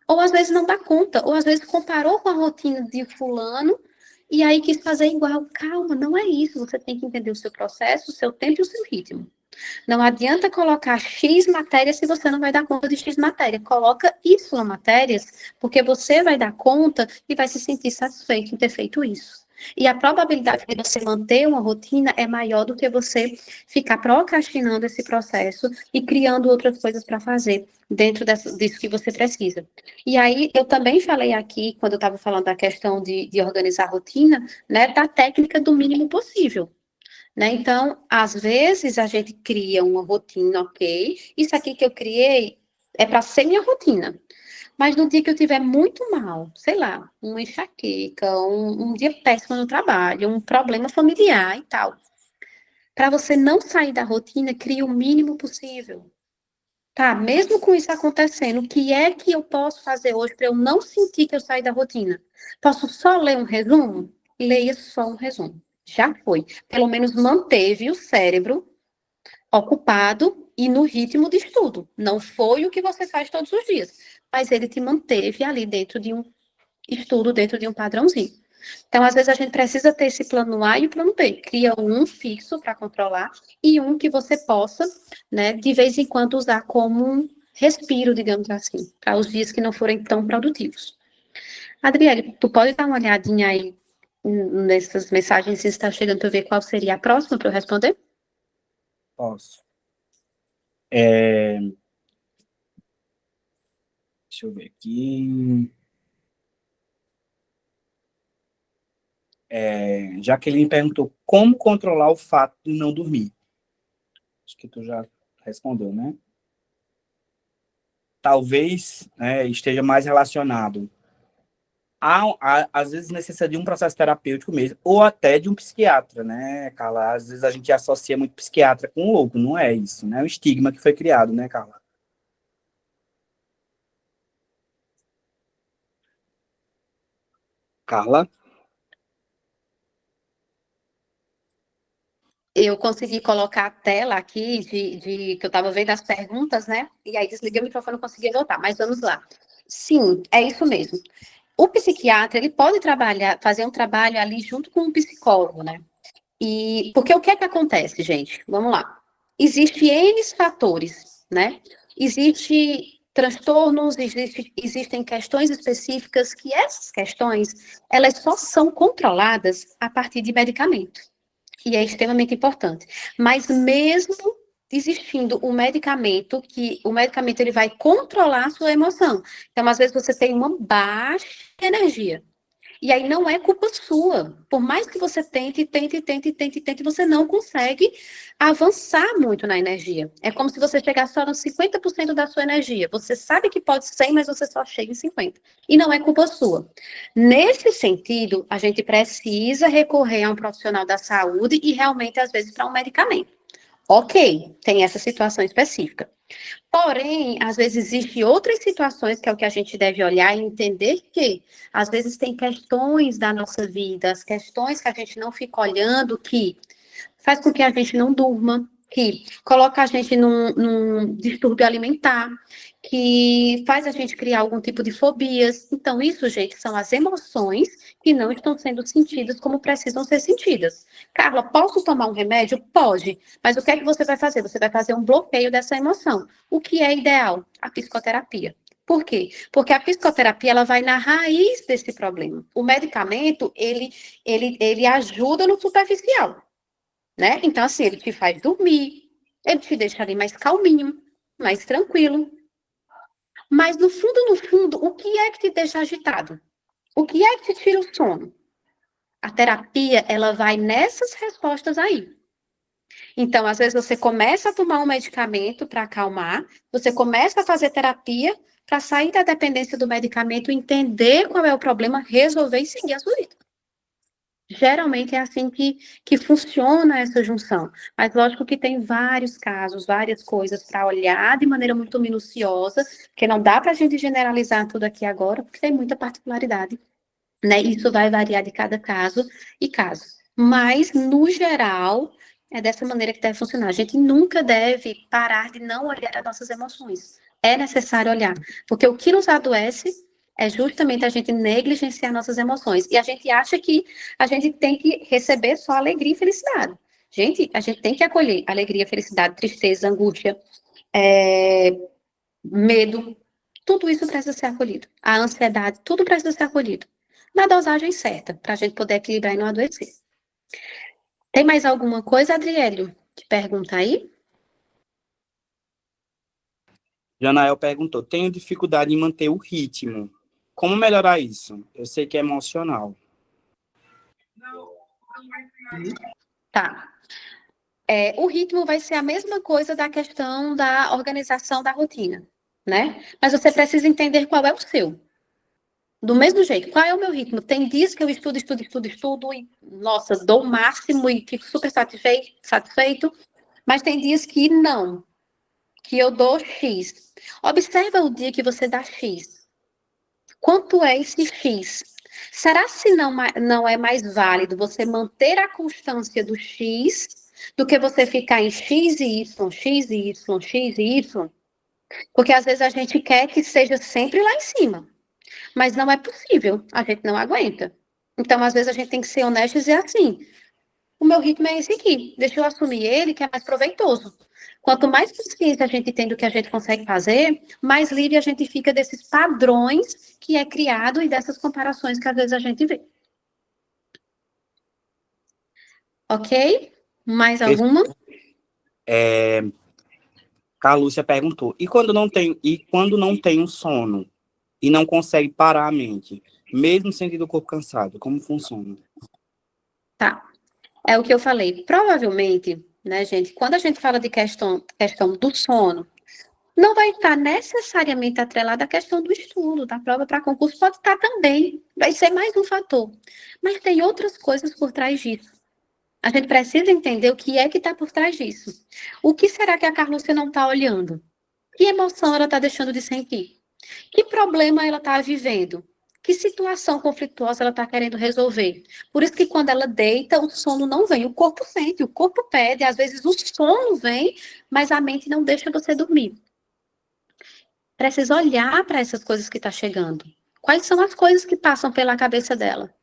B: Ou às vezes não dá conta, ou às vezes comparou com a rotina de fulano e aí quis fazer igual. Calma, não é isso. Você tem que entender o seu processo, o seu tempo e o seu ritmo. Não adianta colocar X matérias se você não vai dar conta de X matéria. Coloca Y matérias, porque você vai dar conta e vai se sentir satisfeito em ter feito isso. E a probabilidade de você manter uma rotina é maior do que você ficar procrastinando esse processo e criando outras coisas para fazer dentro disso que você precisa. E aí, eu também falei aqui, quando eu estava falando da questão de organizar a rotina, né, da técnica do mínimo possível. Né? Então, às vezes a gente cria uma rotina, ok? Isso aqui que eu criei é para ser minha rotina. Mas no dia que eu tiver muito mal, sei lá, uma enxaqueca, um dia péssimo no trabalho, um problema familiar e tal. Para você não sair da rotina, crie o mínimo possível. Tá, mesmo com isso acontecendo, o que é que eu posso fazer hoje para eu não sentir que eu saí da rotina? Posso só ler um resumo? Leia só um resumo. Já foi. Pelo menos manteve o cérebro ocupado e no ritmo de estudo. Não foi o que você faz todos os dias, mas ele te manteve ali dentro de um estudo, dentro de um padrãozinho. Então, às vezes, a gente precisa ter esse plano A e o plano B. Cria um fixo para controlar e um que você possa, né, de vez em quando, usar como um respiro, digamos assim, para os dias que não forem tão produtivos. Adriele, tu pode dar uma olhadinha aí nessas mensagens que está chegando para eu ver qual seria a próxima para eu responder?
A: Posso. Deixa eu ver aqui. Jaqueline perguntou como controlar o fato de não dormir. Acho que tu já respondeu, né? Talvez, né, esteja mais relacionado às vezes necessita de um processo terapêutico mesmo, ou até de um psiquiatra, né, Carla? Às vezes a gente associa muito psiquiatra com louco, não é isso, né? É o estigma que foi criado, né, Carla? Carla?
B: Eu consegui colocar a tela aqui que eu estava vendo as perguntas, né? E aí desliguei o microfone, não consegui voltar, mas vamos lá. Sim, é isso mesmo. O psiquiatra, ele pode fazer um trabalho ali junto com um psicólogo, né? E porque o que é que acontece, gente? Vamos lá. Existem N fatores, né? Existem transtornos, existem questões específicas que essas questões, elas só são controladas a partir de medicamento. E é extremamente importante. Mas mesmo existindo o medicamento ele vai controlar a sua emoção. Então, às vezes você tem uma baixa energia. E aí não é culpa sua. Por mais que você tente, você não consegue avançar muito na energia. É como se você chegasse só nos 50% da sua energia. Você sabe que pode 100, mas você só chega em 50. E não é culpa sua. Nesse sentido, a gente precisa recorrer a um profissional da saúde e realmente, às vezes, para um medicamento. Ok, tem essa situação específica. Porém, às vezes existem outras situações que é o que a gente deve olhar e entender que, às vezes, tem questões da nossa vida, as questões que a gente não fica olhando, que faz com que a gente não durma, que coloca a gente num distúrbio alimentar, que faz a gente criar algum tipo de fobias. Então, isso, gente, são as emoções que não estão sendo sentidas como precisam ser sentidas. Carla, posso tomar um remédio? Pode. Mas o que é que você vai fazer? Você vai fazer um bloqueio dessa emoção. O que é ideal? A psicoterapia. Por quê? Porque a psicoterapia ela vai na raiz desse problema. O medicamento, ele ajuda no superficial, né? Então, assim, ele te faz dormir, ele te deixa ali mais calminho, mais tranquilo. Mas, no fundo, o que é que te deixa agitado? O que é que te tira o sono? A terapia, ela vai nessas respostas aí. Então, às vezes, você começa a tomar um medicamento para acalmar, você começa a fazer terapia para sair da dependência do medicamento, entender qual é o problema, resolver e seguir a sua vida. Geralmente é assim que funciona essa junção. Mas lógico que tem vários casos, várias coisas para olhar de maneira muito minuciosa, porque não dá para a gente generalizar tudo aqui agora, porque tem muita particularidade, né? Isso vai variar de cada caso e caso. Mas, no geral, é dessa maneira que deve funcionar. A gente nunca deve parar de não olhar as nossas emoções. É necessário olhar, porque o que nos adoece é justamente a gente negligenciar nossas emoções. E a gente acha que a gente tem que receber só alegria e felicidade. Gente, a gente tem que acolher alegria, felicidade, tristeza, angústia, medo. Tudo isso precisa ser acolhido. A ansiedade, tudo precisa ser acolhido. Na dosagem certa, para a gente poder equilibrar e não adoecer. Tem mais alguma coisa, Adriélio? Que pergunta aí?
A: Janael perguntou: tenho dificuldade em manter o ritmo. Como melhorar isso? Eu sei que é emocional.
B: Tá. O ritmo vai ser a mesma coisa da questão da organização da rotina, né? Mas você precisa entender qual é o seu. Do mesmo jeito, qual é o meu ritmo? Tem dias que eu estudo e, nossa, dou o máximo e fico super satisfeito, mas tem dias que não, que eu dou X. Observa o dia que você dá X. Quanto é esse X? Será se não é mais válido você manter a constância do X do que você ficar em X e Y, X e Y, X e Y? Porque às vezes a gente quer que seja sempre lá em cima, mas não é possível, a gente não aguenta. Então, às vezes, a gente tem que ser honesto e dizer assim: o meu ritmo é esse aqui, deixa eu assumir ele, que é mais proveitoso. Quanto mais consciência a gente tem do que a gente consegue fazer, mais livre a gente fica desses padrões que é criado e dessas comparações que às vezes a gente vê. Ok? Mais alguma?
A: Carlúcia perguntou: e quando não tem um sono e não consegue parar a mente, mesmo sentindo o corpo cansado, como funciona?
B: Tá. É o que eu falei. Provavelmente, né, gente, quando a gente fala de questão do sono, não vai estar necessariamente atrelada à questão do estudo, da prova para concurso, pode estar também, vai ser mais um fator. Mas tem outras coisas por trás disso. A gente precisa entender o que é que está por trás disso. O que será que a Carlúcia não está olhando? Que emoção ela está deixando de sentir? Que problema ela está vivendo? Que situação conflituosa ela está querendo resolver? Por isso que quando ela deita, o sono não vem. O corpo sente, o corpo pede, às vezes o sono vem, mas a mente não deixa você dormir. Precisa olhar para essas coisas que estão chegando. Quais são as coisas que passam pela cabeça dela?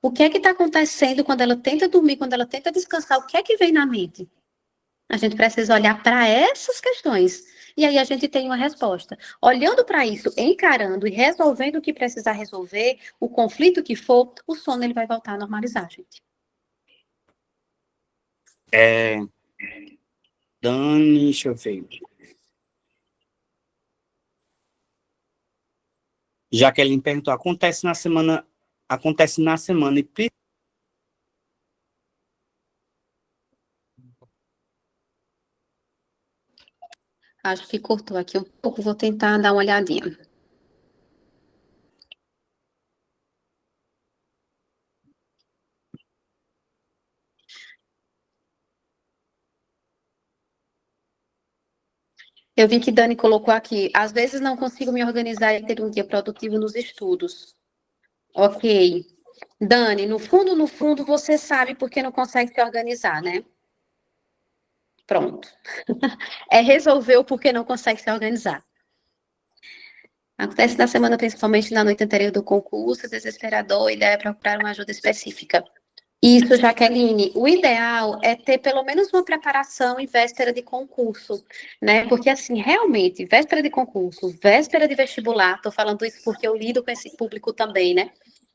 B: O que é que está acontecendo quando ela tenta dormir, quando ela tenta descansar? O que é que vem na mente? A gente precisa olhar para essas questões. E aí a gente tem uma resposta. Olhando para isso, encarando e resolvendo o que precisar resolver, o conflito que for, o sono ele vai voltar a normalizar, gente.
A: Dani, deixa eu ver. Jaqueline perguntou: acontece na semana e
B: Acho que cortou aqui um pouco, vou tentar dar uma olhadinha. Eu vi que Dani colocou aqui, às vezes não consigo me organizar e ter um dia produtivo nos estudos. Ok. Dani, no fundo, você sabe por que não consegue se organizar, né? Pronto. É resolver o porquê não consegue se organizar. Acontece na semana, principalmente na noite anterior do concurso, desesperador, a ideia é procurar uma ajuda específica. Isso, Jaqueline, o ideal é ter pelo menos uma preparação em véspera de concurso, né? Porque, assim, realmente, véspera de concurso, véspera de vestibular, estou falando isso porque eu lido com esse público também, né?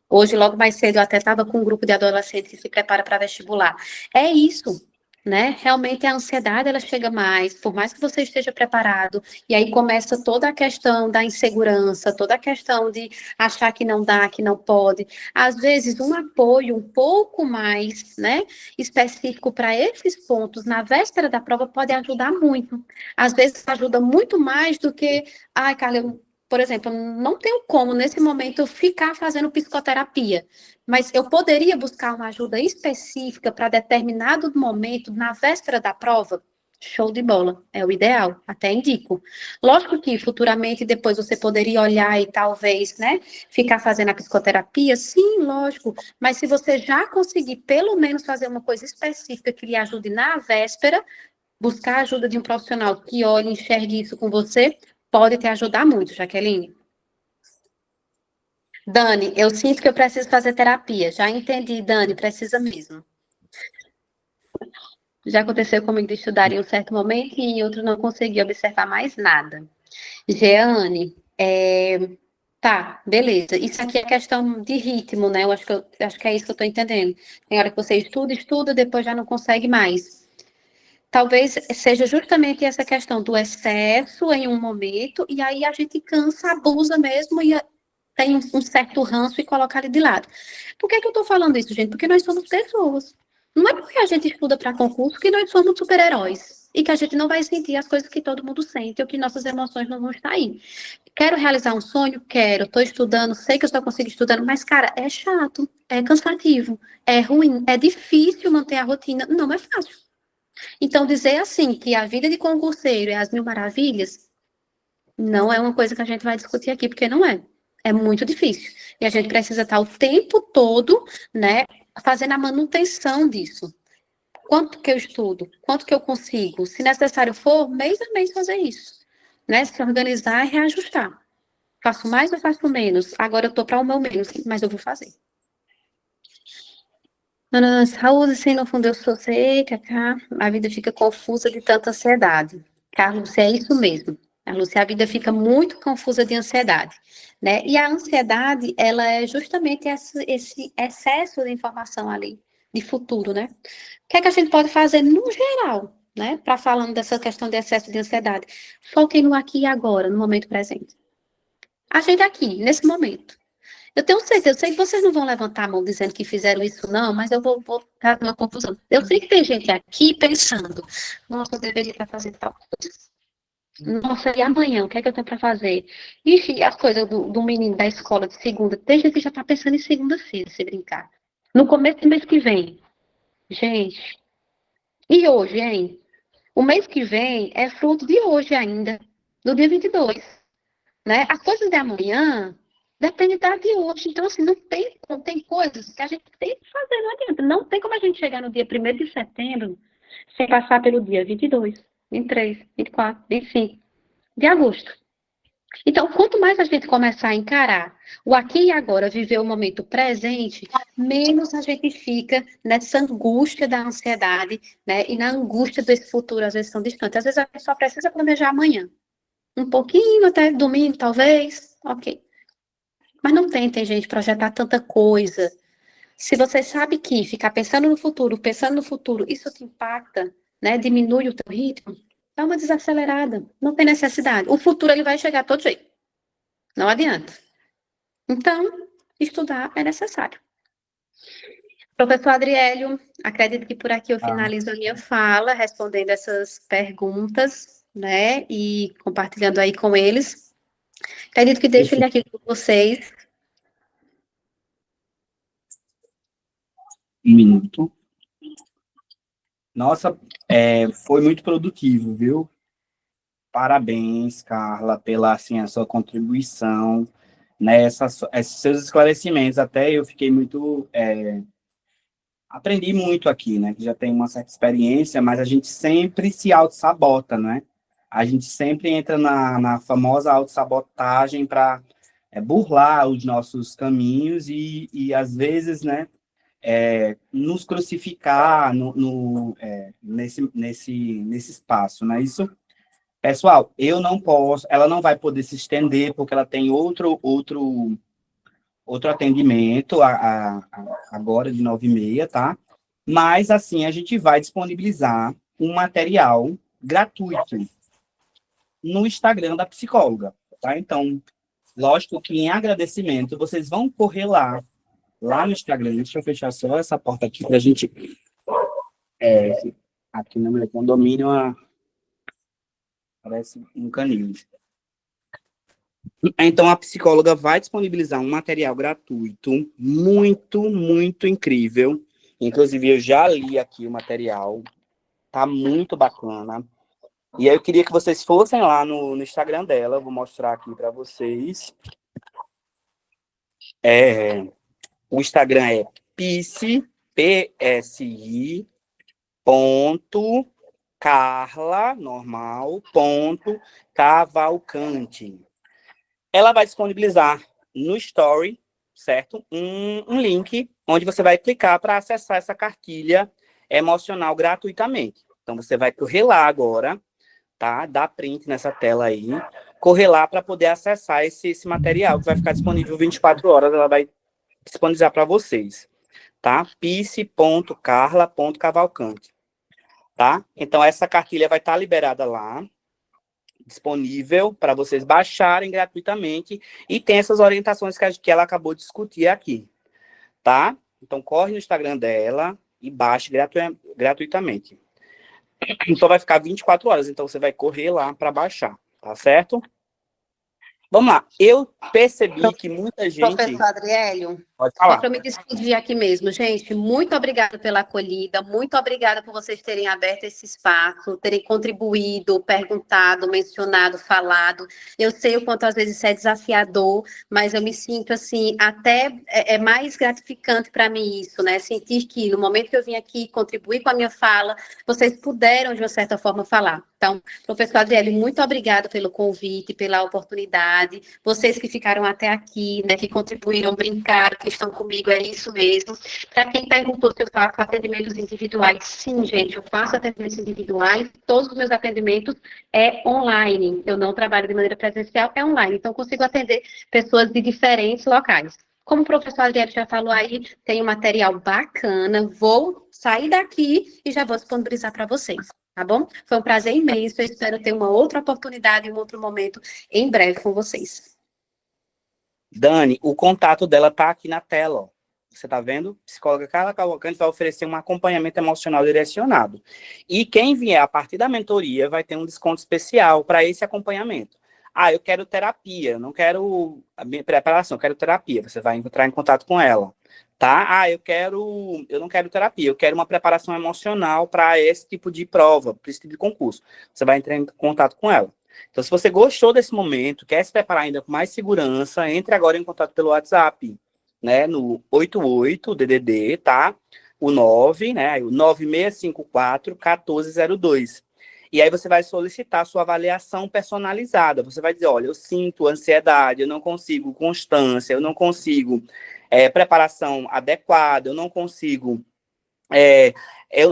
B: Hoje, logo mais cedo, eu até estava com um grupo de adolescentes que se prepara para vestibular. É isso, né? Realmente a ansiedade, ela chega mais, por mais que você esteja preparado, e aí começa toda a questão da insegurança, toda a questão de achar que não dá, que não pode. Às vezes, um apoio um pouco mais, né, específico para esses pontos na véspera da prova pode ajudar muito. Às vezes, ajuda muito mais do que, ai, Carla, por exemplo, não tenho como, nesse momento, ficar fazendo psicoterapia, mas eu poderia buscar uma ajuda específica para determinado momento, na véspera da prova? Show de bola, é o ideal, até indico. Lógico que futuramente depois você poderia olhar e talvez, né, ficar fazendo a psicoterapia, sim, lógico, mas se você já conseguir pelo menos fazer uma coisa específica que lhe ajude na véspera, buscar a ajuda de um profissional que olhe e enxergue isso com você, pode te ajudar muito, Jaqueline. Dani, eu sinto que eu preciso fazer terapia. Já entendi, Dani, precisa mesmo. Já aconteceu comigo de estudar em um certo momento e em outro não consegui observar mais nada. Jeane, tá, beleza. Isso aqui é questão de ritmo, né? Eu acho que é isso que eu estou entendendo. Tem hora que você estuda, estuda, depois já não consegue mais. Talvez seja justamente essa questão do excesso em um momento, e aí a gente cansa, abusa mesmo e tem um certo ranço e coloca ele de lado. Por que que eu estou falando isso, gente? Porque nós somos pessoas. Não é porque a gente estuda para concurso que nós somos super-heróis e que a gente não vai sentir as coisas que todo mundo sente ou que nossas emoções não vão estar aí. Quero realizar um sonho? Quero. Estou estudando, sei que eu só consigo estudando, mas, cara, é chato, é cansativo, é ruim, é difícil manter a rotina. Não é fácil. Então, dizer assim que a vida de concurseiro é as mil maravilhas, não é uma coisa que a gente vai discutir aqui, porque não é. É muito difícil. E a gente precisa estar o tempo todo, né, fazendo a manutenção disso. Quanto que eu estudo? Quanto que eu consigo? Se necessário for, mês a mês fazer isso. Né? Se organizar e reajustar. Faço mais ou faço menos? Agora eu estou para o meu menos, mas eu vou fazer. Saúde, sim, no fundo eu sou seca, tá? A vida fica confusa de tanta ansiedade. Carlos, é isso mesmo. Carlos, a vida fica muito confusa de ansiedade, né? E a ansiedade, ela é justamente esse excesso de informação ali, de futuro, né? O que é que a gente pode fazer no geral, né? Para falando dessa questão de excesso de ansiedade? Foquem no aqui e agora, no momento presente. A gente aqui, nesse momento. Eu tenho certeza, eu sei que vocês não vão levantar a mão dizendo que fizeram isso, não, mas eu vou ficar uma confusão. Eu sei que tem gente aqui pensando, nossa, eu deveria estar fazendo tal coisa. Nossa, e amanhã, o que é que eu tenho para fazer? Ixi, as coisas do menino da escola de segunda, tem gente que já está pensando em segunda-feira, se brincar. No começo do mês que vem. Gente, e hoje, hein? O mês que vem é fruto de hoje ainda, do dia 22, né? As coisas de amanhã dependem da de hoje. Então, assim, não tem coisas que a gente tem que fazer, não adianta. Não tem como a gente chegar no dia 1º de setembro sem passar pelo dia 22, 23, 24, 25 de agosto. Então, quanto mais a gente começar a encarar o aqui e agora, viver o momento presente, menos a gente fica nessa angústia da ansiedade, né? E na angústia desse futuro, às vezes, tão distante. Às vezes a gente só precisa planejar amanhã. Um pouquinho até domingo, talvez. Ok. Mas não tentem, gente, projetar tanta coisa. Se você sabe que ficar pensando no futuro, isso te impacta, né? Diminui o teu ritmo, dá uma desacelerada. Não tem necessidade. O futuro ele vai chegar de todo jeito. Não adianta. Então, estudar é necessário. Professor Adriélio, acredito que por aqui eu finalizo a minha fala, respondendo essas perguntas, né? E compartilhando aí com eles. Acredito que deixo ele aqui com vocês.
A: Um minuto. Nossa, foi muito produtivo, viu? parabéns, Carla, pela, assim, a sua contribuição, né, esses seus esclarecimentos, até eu fiquei muito, aprendi muito aqui, né, que já tem uma certa experiência, mas a gente sempre se auto-sabota, né, a gente sempre entra na famosa auto-sabotagem para burlar os nossos caminhos e às vezes, né, nos crucificar nesse espaço, né, isso. Pessoal, eu não posso, ela não vai poder se estender porque ela tem outro atendimento agora de 9h30, tá? Mas, assim, a gente vai disponibilizar um material gratuito no Instagram da psicóloga, tá? Então, lógico que em agradecimento, vocês vão correr lá no Instagram. Deixa eu fechar só essa porta aqui pra gente, aqui no meu condomínio, parece um canil. Então, a psicóloga vai disponibilizar um material gratuito, muito, muito incrível. Inclusive, eu já li aqui o material, tá muito bacana. E aí, eu queria que vocês fossem lá no Instagram dela, eu vou mostrar aqui para vocês. O Instagram é psi, ponto, Carla, normal, ponto, Cavalcante. Ela vai disponibilizar no Story, certo? Um link onde você vai clicar para acessar essa cartilha emocional gratuitamente. Então, você vai correr lá agora, tá? Dá print nessa tela aí, correr lá para poder acessar esse material que vai ficar disponível 24 horas, ela vai disponibilizar para vocês, tá? psi.carla.cavalcante, tá? Então, essa cartilha vai estar liberada lá, disponível para vocês baixarem gratuitamente e tem essas orientações que ela acabou de discutir aqui, tá? Então, corre no Instagram dela e baixe gratuitamente. Só vai ficar 24 horas, então você vai correr lá para baixar, tá certo? Vamos lá. Eu percebi que muita gente...
B: Professor Adriélio,
A: Pode
B: só
A: falar.
B: para me despedir aqui mesmo, gente, muito obrigada pela acolhida, muito obrigada por vocês terem aberto esse espaço, terem contribuído, perguntado, mencionado, falado. Eu sei o quanto às vezes isso é desafiador, mas eu me sinto assim, até é mais gratificante para mim isso, né? Sentir que no momento que eu vim aqui contribuir com a minha fala, vocês puderam, de uma certa forma, falar. Então, professor Adriélio, muito obrigada pelo convite, pela oportunidade. Vocês que ficaram até aqui, né, que contribuíram, brincaram, que estão comigo, é isso mesmo. Para quem perguntou se eu faço atendimentos individuais, sim, gente, eu faço atendimentos individuais. Todos os meus atendimentos é online. Eu não trabalho de maneira presencial, é online. Então, consigo atender pessoas de diferentes locais. Como o professor Adriano já falou aí, tem um material bacana. Vou sair daqui e já vou disponibilizar para vocês. Tá bom? Foi um prazer imenso. Eu espero ter uma outra oportunidade, um outro momento em breve com vocês.
A: Dani, o contato dela tá aqui na tela, ó. Você tá vendo? Psicóloga Carla Cavalcante vai oferecer um acompanhamento emocional direcionado. E quem vier a partir da mentoria vai ter um desconto especial para esse acompanhamento. Ah, eu quero terapia, eu não quero a minha preparação, eu quero terapia. Você vai entrar em contato com ela, tá? Ah, eu não quero terapia, eu quero uma preparação emocional para esse tipo de prova, para esse tipo de concurso. Você vai entrar em contato com ela. Então, se você gostou desse momento, quer se preparar ainda com mais segurança, entre agora em contato pelo WhatsApp, né, no 88-DDD, tá? O 9, né, o 9654-1402. E aí você vai solicitar a sua avaliação personalizada. Você vai dizer, olha, eu sinto ansiedade, eu não consigo constância, eu não consigo preparação adequada, eu não consigo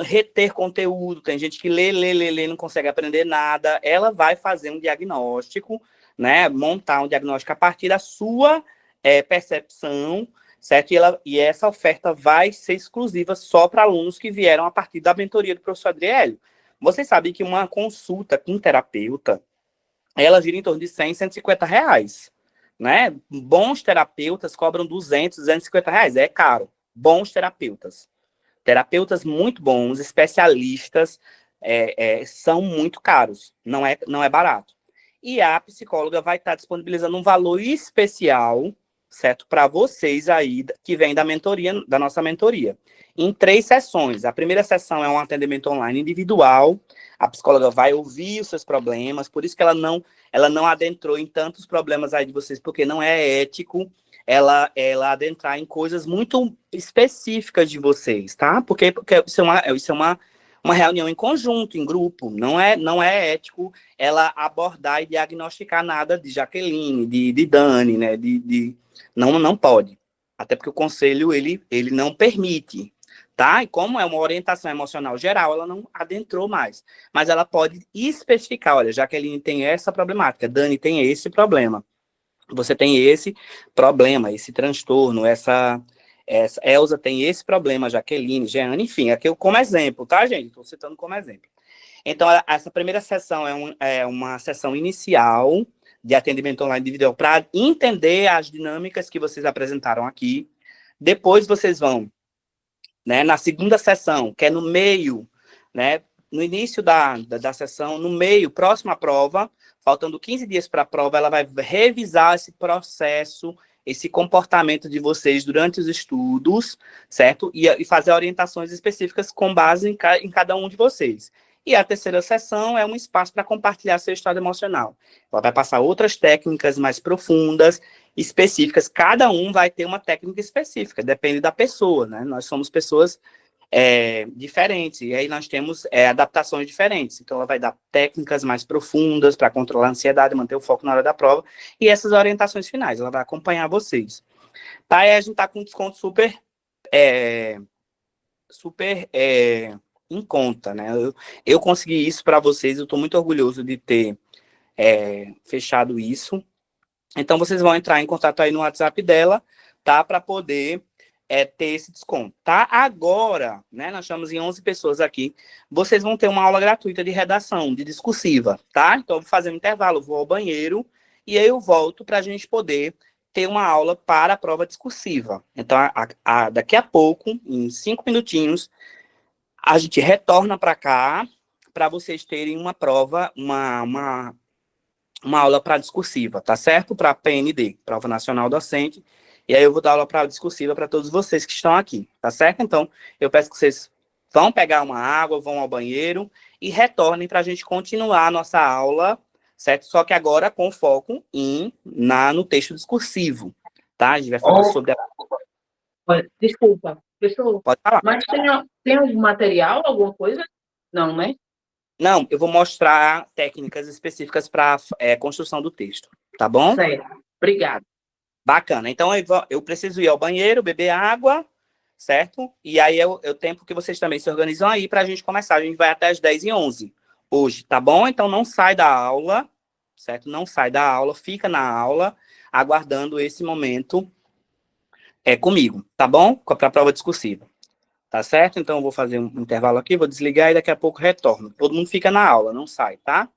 A: reter conteúdo. Tem gente que lê, e não consegue aprender nada. Ela vai fazer um diagnóstico, né, montar um diagnóstico a partir da sua percepção, certo? E essa oferta vai ser exclusiva só para alunos que vieram a partir da mentoria do professor Adriélio. Vocês sabem que uma consulta com um terapeuta, ela gira em torno de 100, R$ 150, né? Bons terapeutas cobram 200, R$ 250. É caro. Bons terapeutas. Terapeutas muito bons, especialistas, são muito caros. Não é barato. E a psicóloga vai estar disponibilizando um valor especial, certo? Para vocês aí que vem da mentoria, da nossa mentoria. Em 3 sessões. A primeira sessão é um atendimento online individual. A psicóloga vai ouvir os seus problemas, por isso que ela não adentrou em tantos problemas aí de vocês, porque não é ético ela adentrar em coisas muito específicas de vocês, tá? Porque isso é uma reunião em conjunto, em grupo. Não é ético ela abordar e diagnosticar nada de Jaqueline, de Dani, né? Não pode. Até porque o conselho, ele não permite, tá? E como é uma orientação emocional geral, ela não adentrou mais. Mas ela pode especificar, olha, Jaqueline tem essa problemática, Dani tem esse problema, você tem esse problema, esse transtorno, essa Elza tem esse problema, Jaqueline, Jeane, enfim, aqui eu como exemplo, tá, gente? Estou citando como exemplo. Então, essa primeira sessão é uma sessão inicial de atendimento online individual para entender as dinâmicas que vocês apresentaram aqui. Depois vocês vão, né, na segunda sessão, que é no meio, né, no início da sessão, no meio, próximo à prova, faltando 15 dias para a prova, ela vai revisar esse processo, esse comportamento de vocês durante os estudos, certo? E fazer orientações específicas com base em cada um de vocês. E a terceira sessão é um espaço para compartilhar seu estado emocional. Ela vai passar outras técnicas mais profundas, específicas. Cada um vai ter uma técnica específica, depende da pessoa, né? Nós somos pessoas diferentes, e aí nós temos adaptações diferentes. Então, ela vai dar técnicas mais profundas para controlar a ansiedade, manter o foco na hora da prova, e essas orientações finais, ela vai acompanhar vocês. Tá? E a gente está com um desconto super em conta, né? Eu consegui isso para vocês, eu estou muito orgulhoso de ter fechado isso. Então, vocês vão entrar em contato aí no WhatsApp dela, tá? Para poder ter esse desconto, tá? Agora, né? Nós estamos em 11 pessoas aqui. Vocês vão ter uma aula gratuita de redação, de discursiva, tá? Então, eu vou fazer um intervalo, vou ao banheiro e aí eu volto para a gente poder ter uma aula para a prova discursiva. Então, daqui a pouco, em 5 minutinhos, a gente retorna para cá para vocês terem uma prova, uma aula para discursiva, tá certo? Para a PND, Prova Nacional Docente. E aí eu vou dar aula para discursiva para todos vocês que estão aqui, tá certo? Então, eu peço que vocês vão pegar uma água, vão ao banheiro e retornem para a gente continuar a nossa aula, certo? Só que agora com foco no texto discursivo, tá? A gente vai falar sobre a...
D: Desculpa, pessoal,
A: Pode falar.
D: mas tem algum material, alguma coisa? Não, né?
A: Não, eu vou mostrar técnicas específicas para construção do texto, tá bom?
D: Certo, obrigada.
A: Bacana. Então, eu preciso ir ao banheiro, beber água, certo? E aí é o tempo que vocês também se organizam aí para a gente começar. A gente vai até as 10h11 hoje, tá bom? Então, não sai da aula, certo? Não sai da aula, fica na aula, aguardando esse momento comigo, tá bom? Para a prova discursiva. Tá certo? Então, eu vou fazer um intervalo aqui, vou desligar e daqui a pouco retorno. Todo mundo fica na aula, não sai, tá?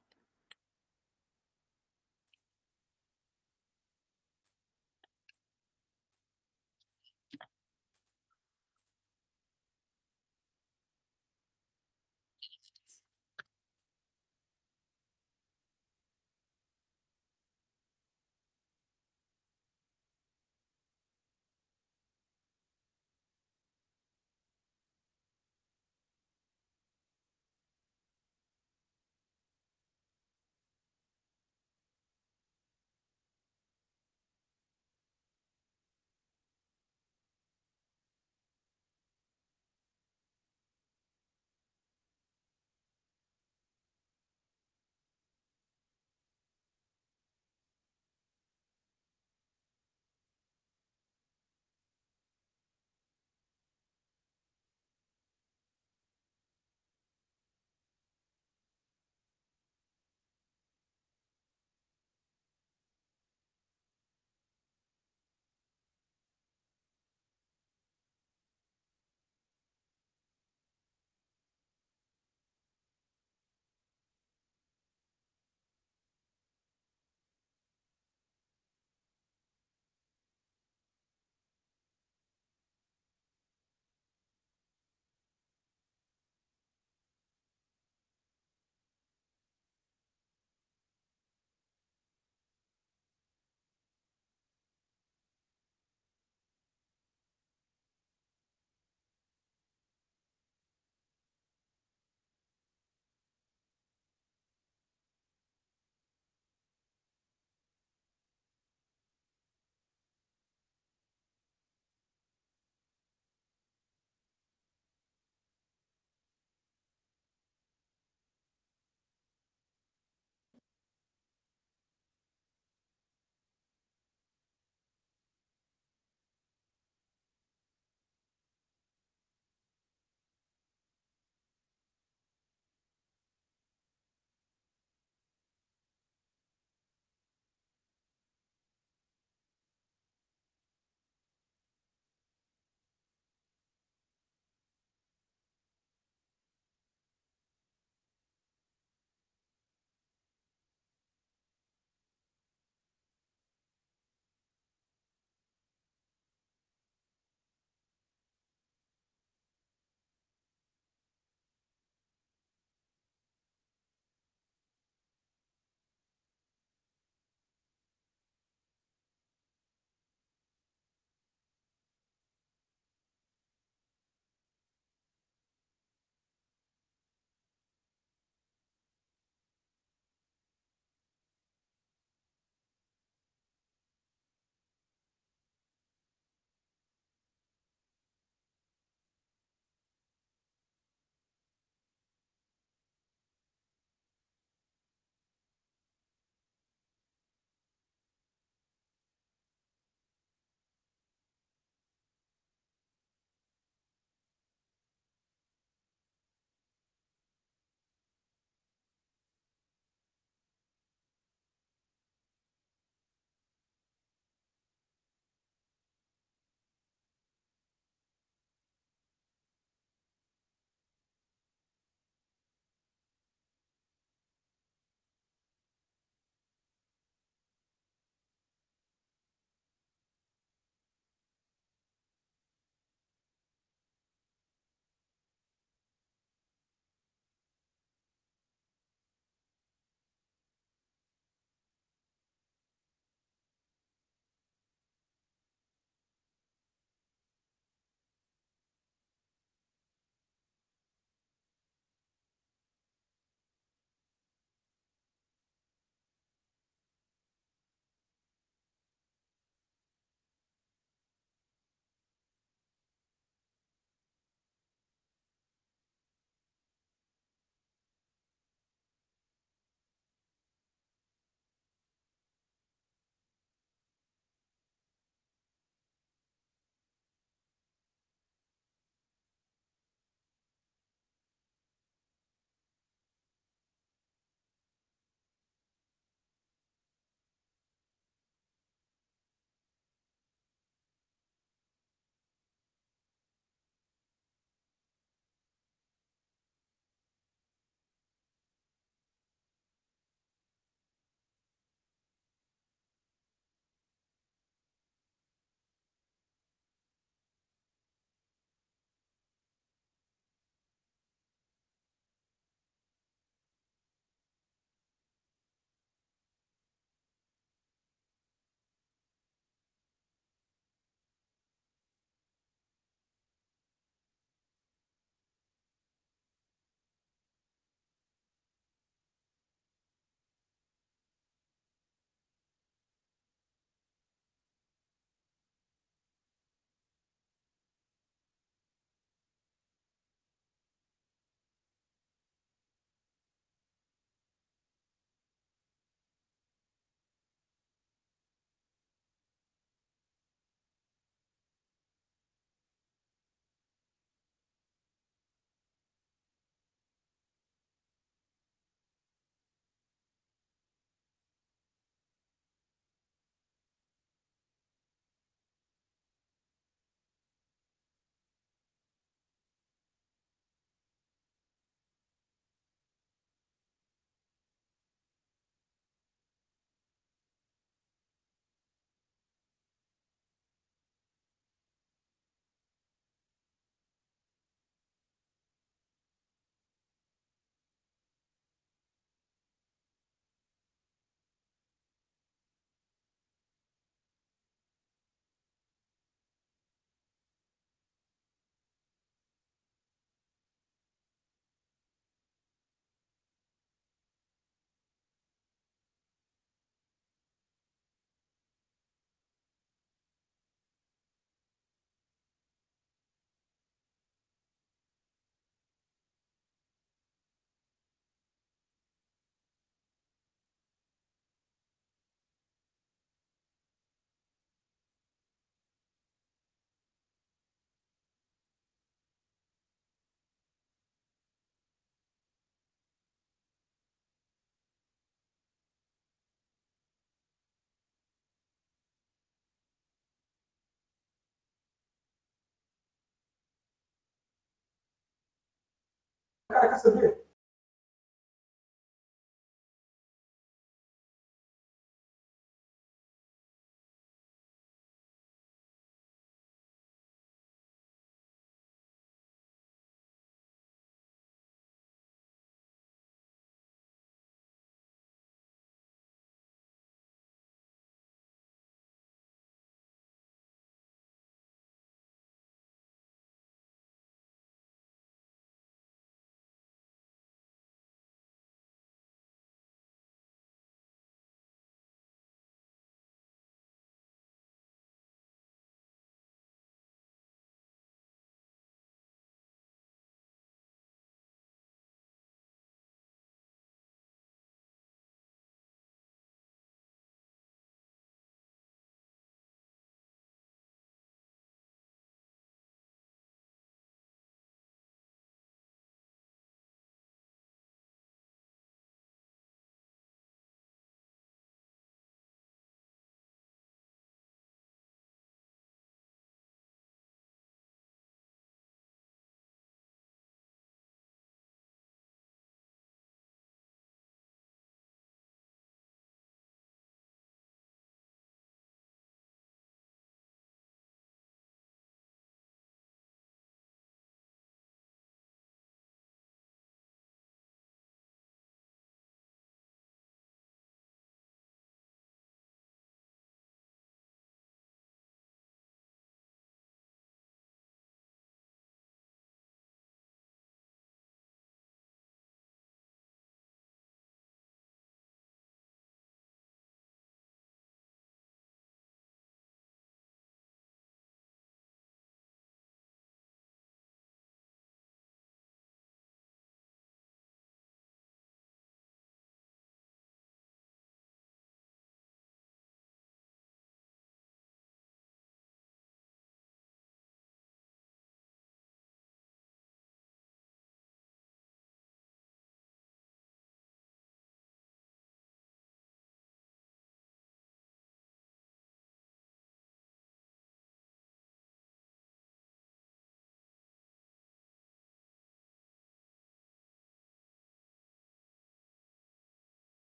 E: Cara, quer saber?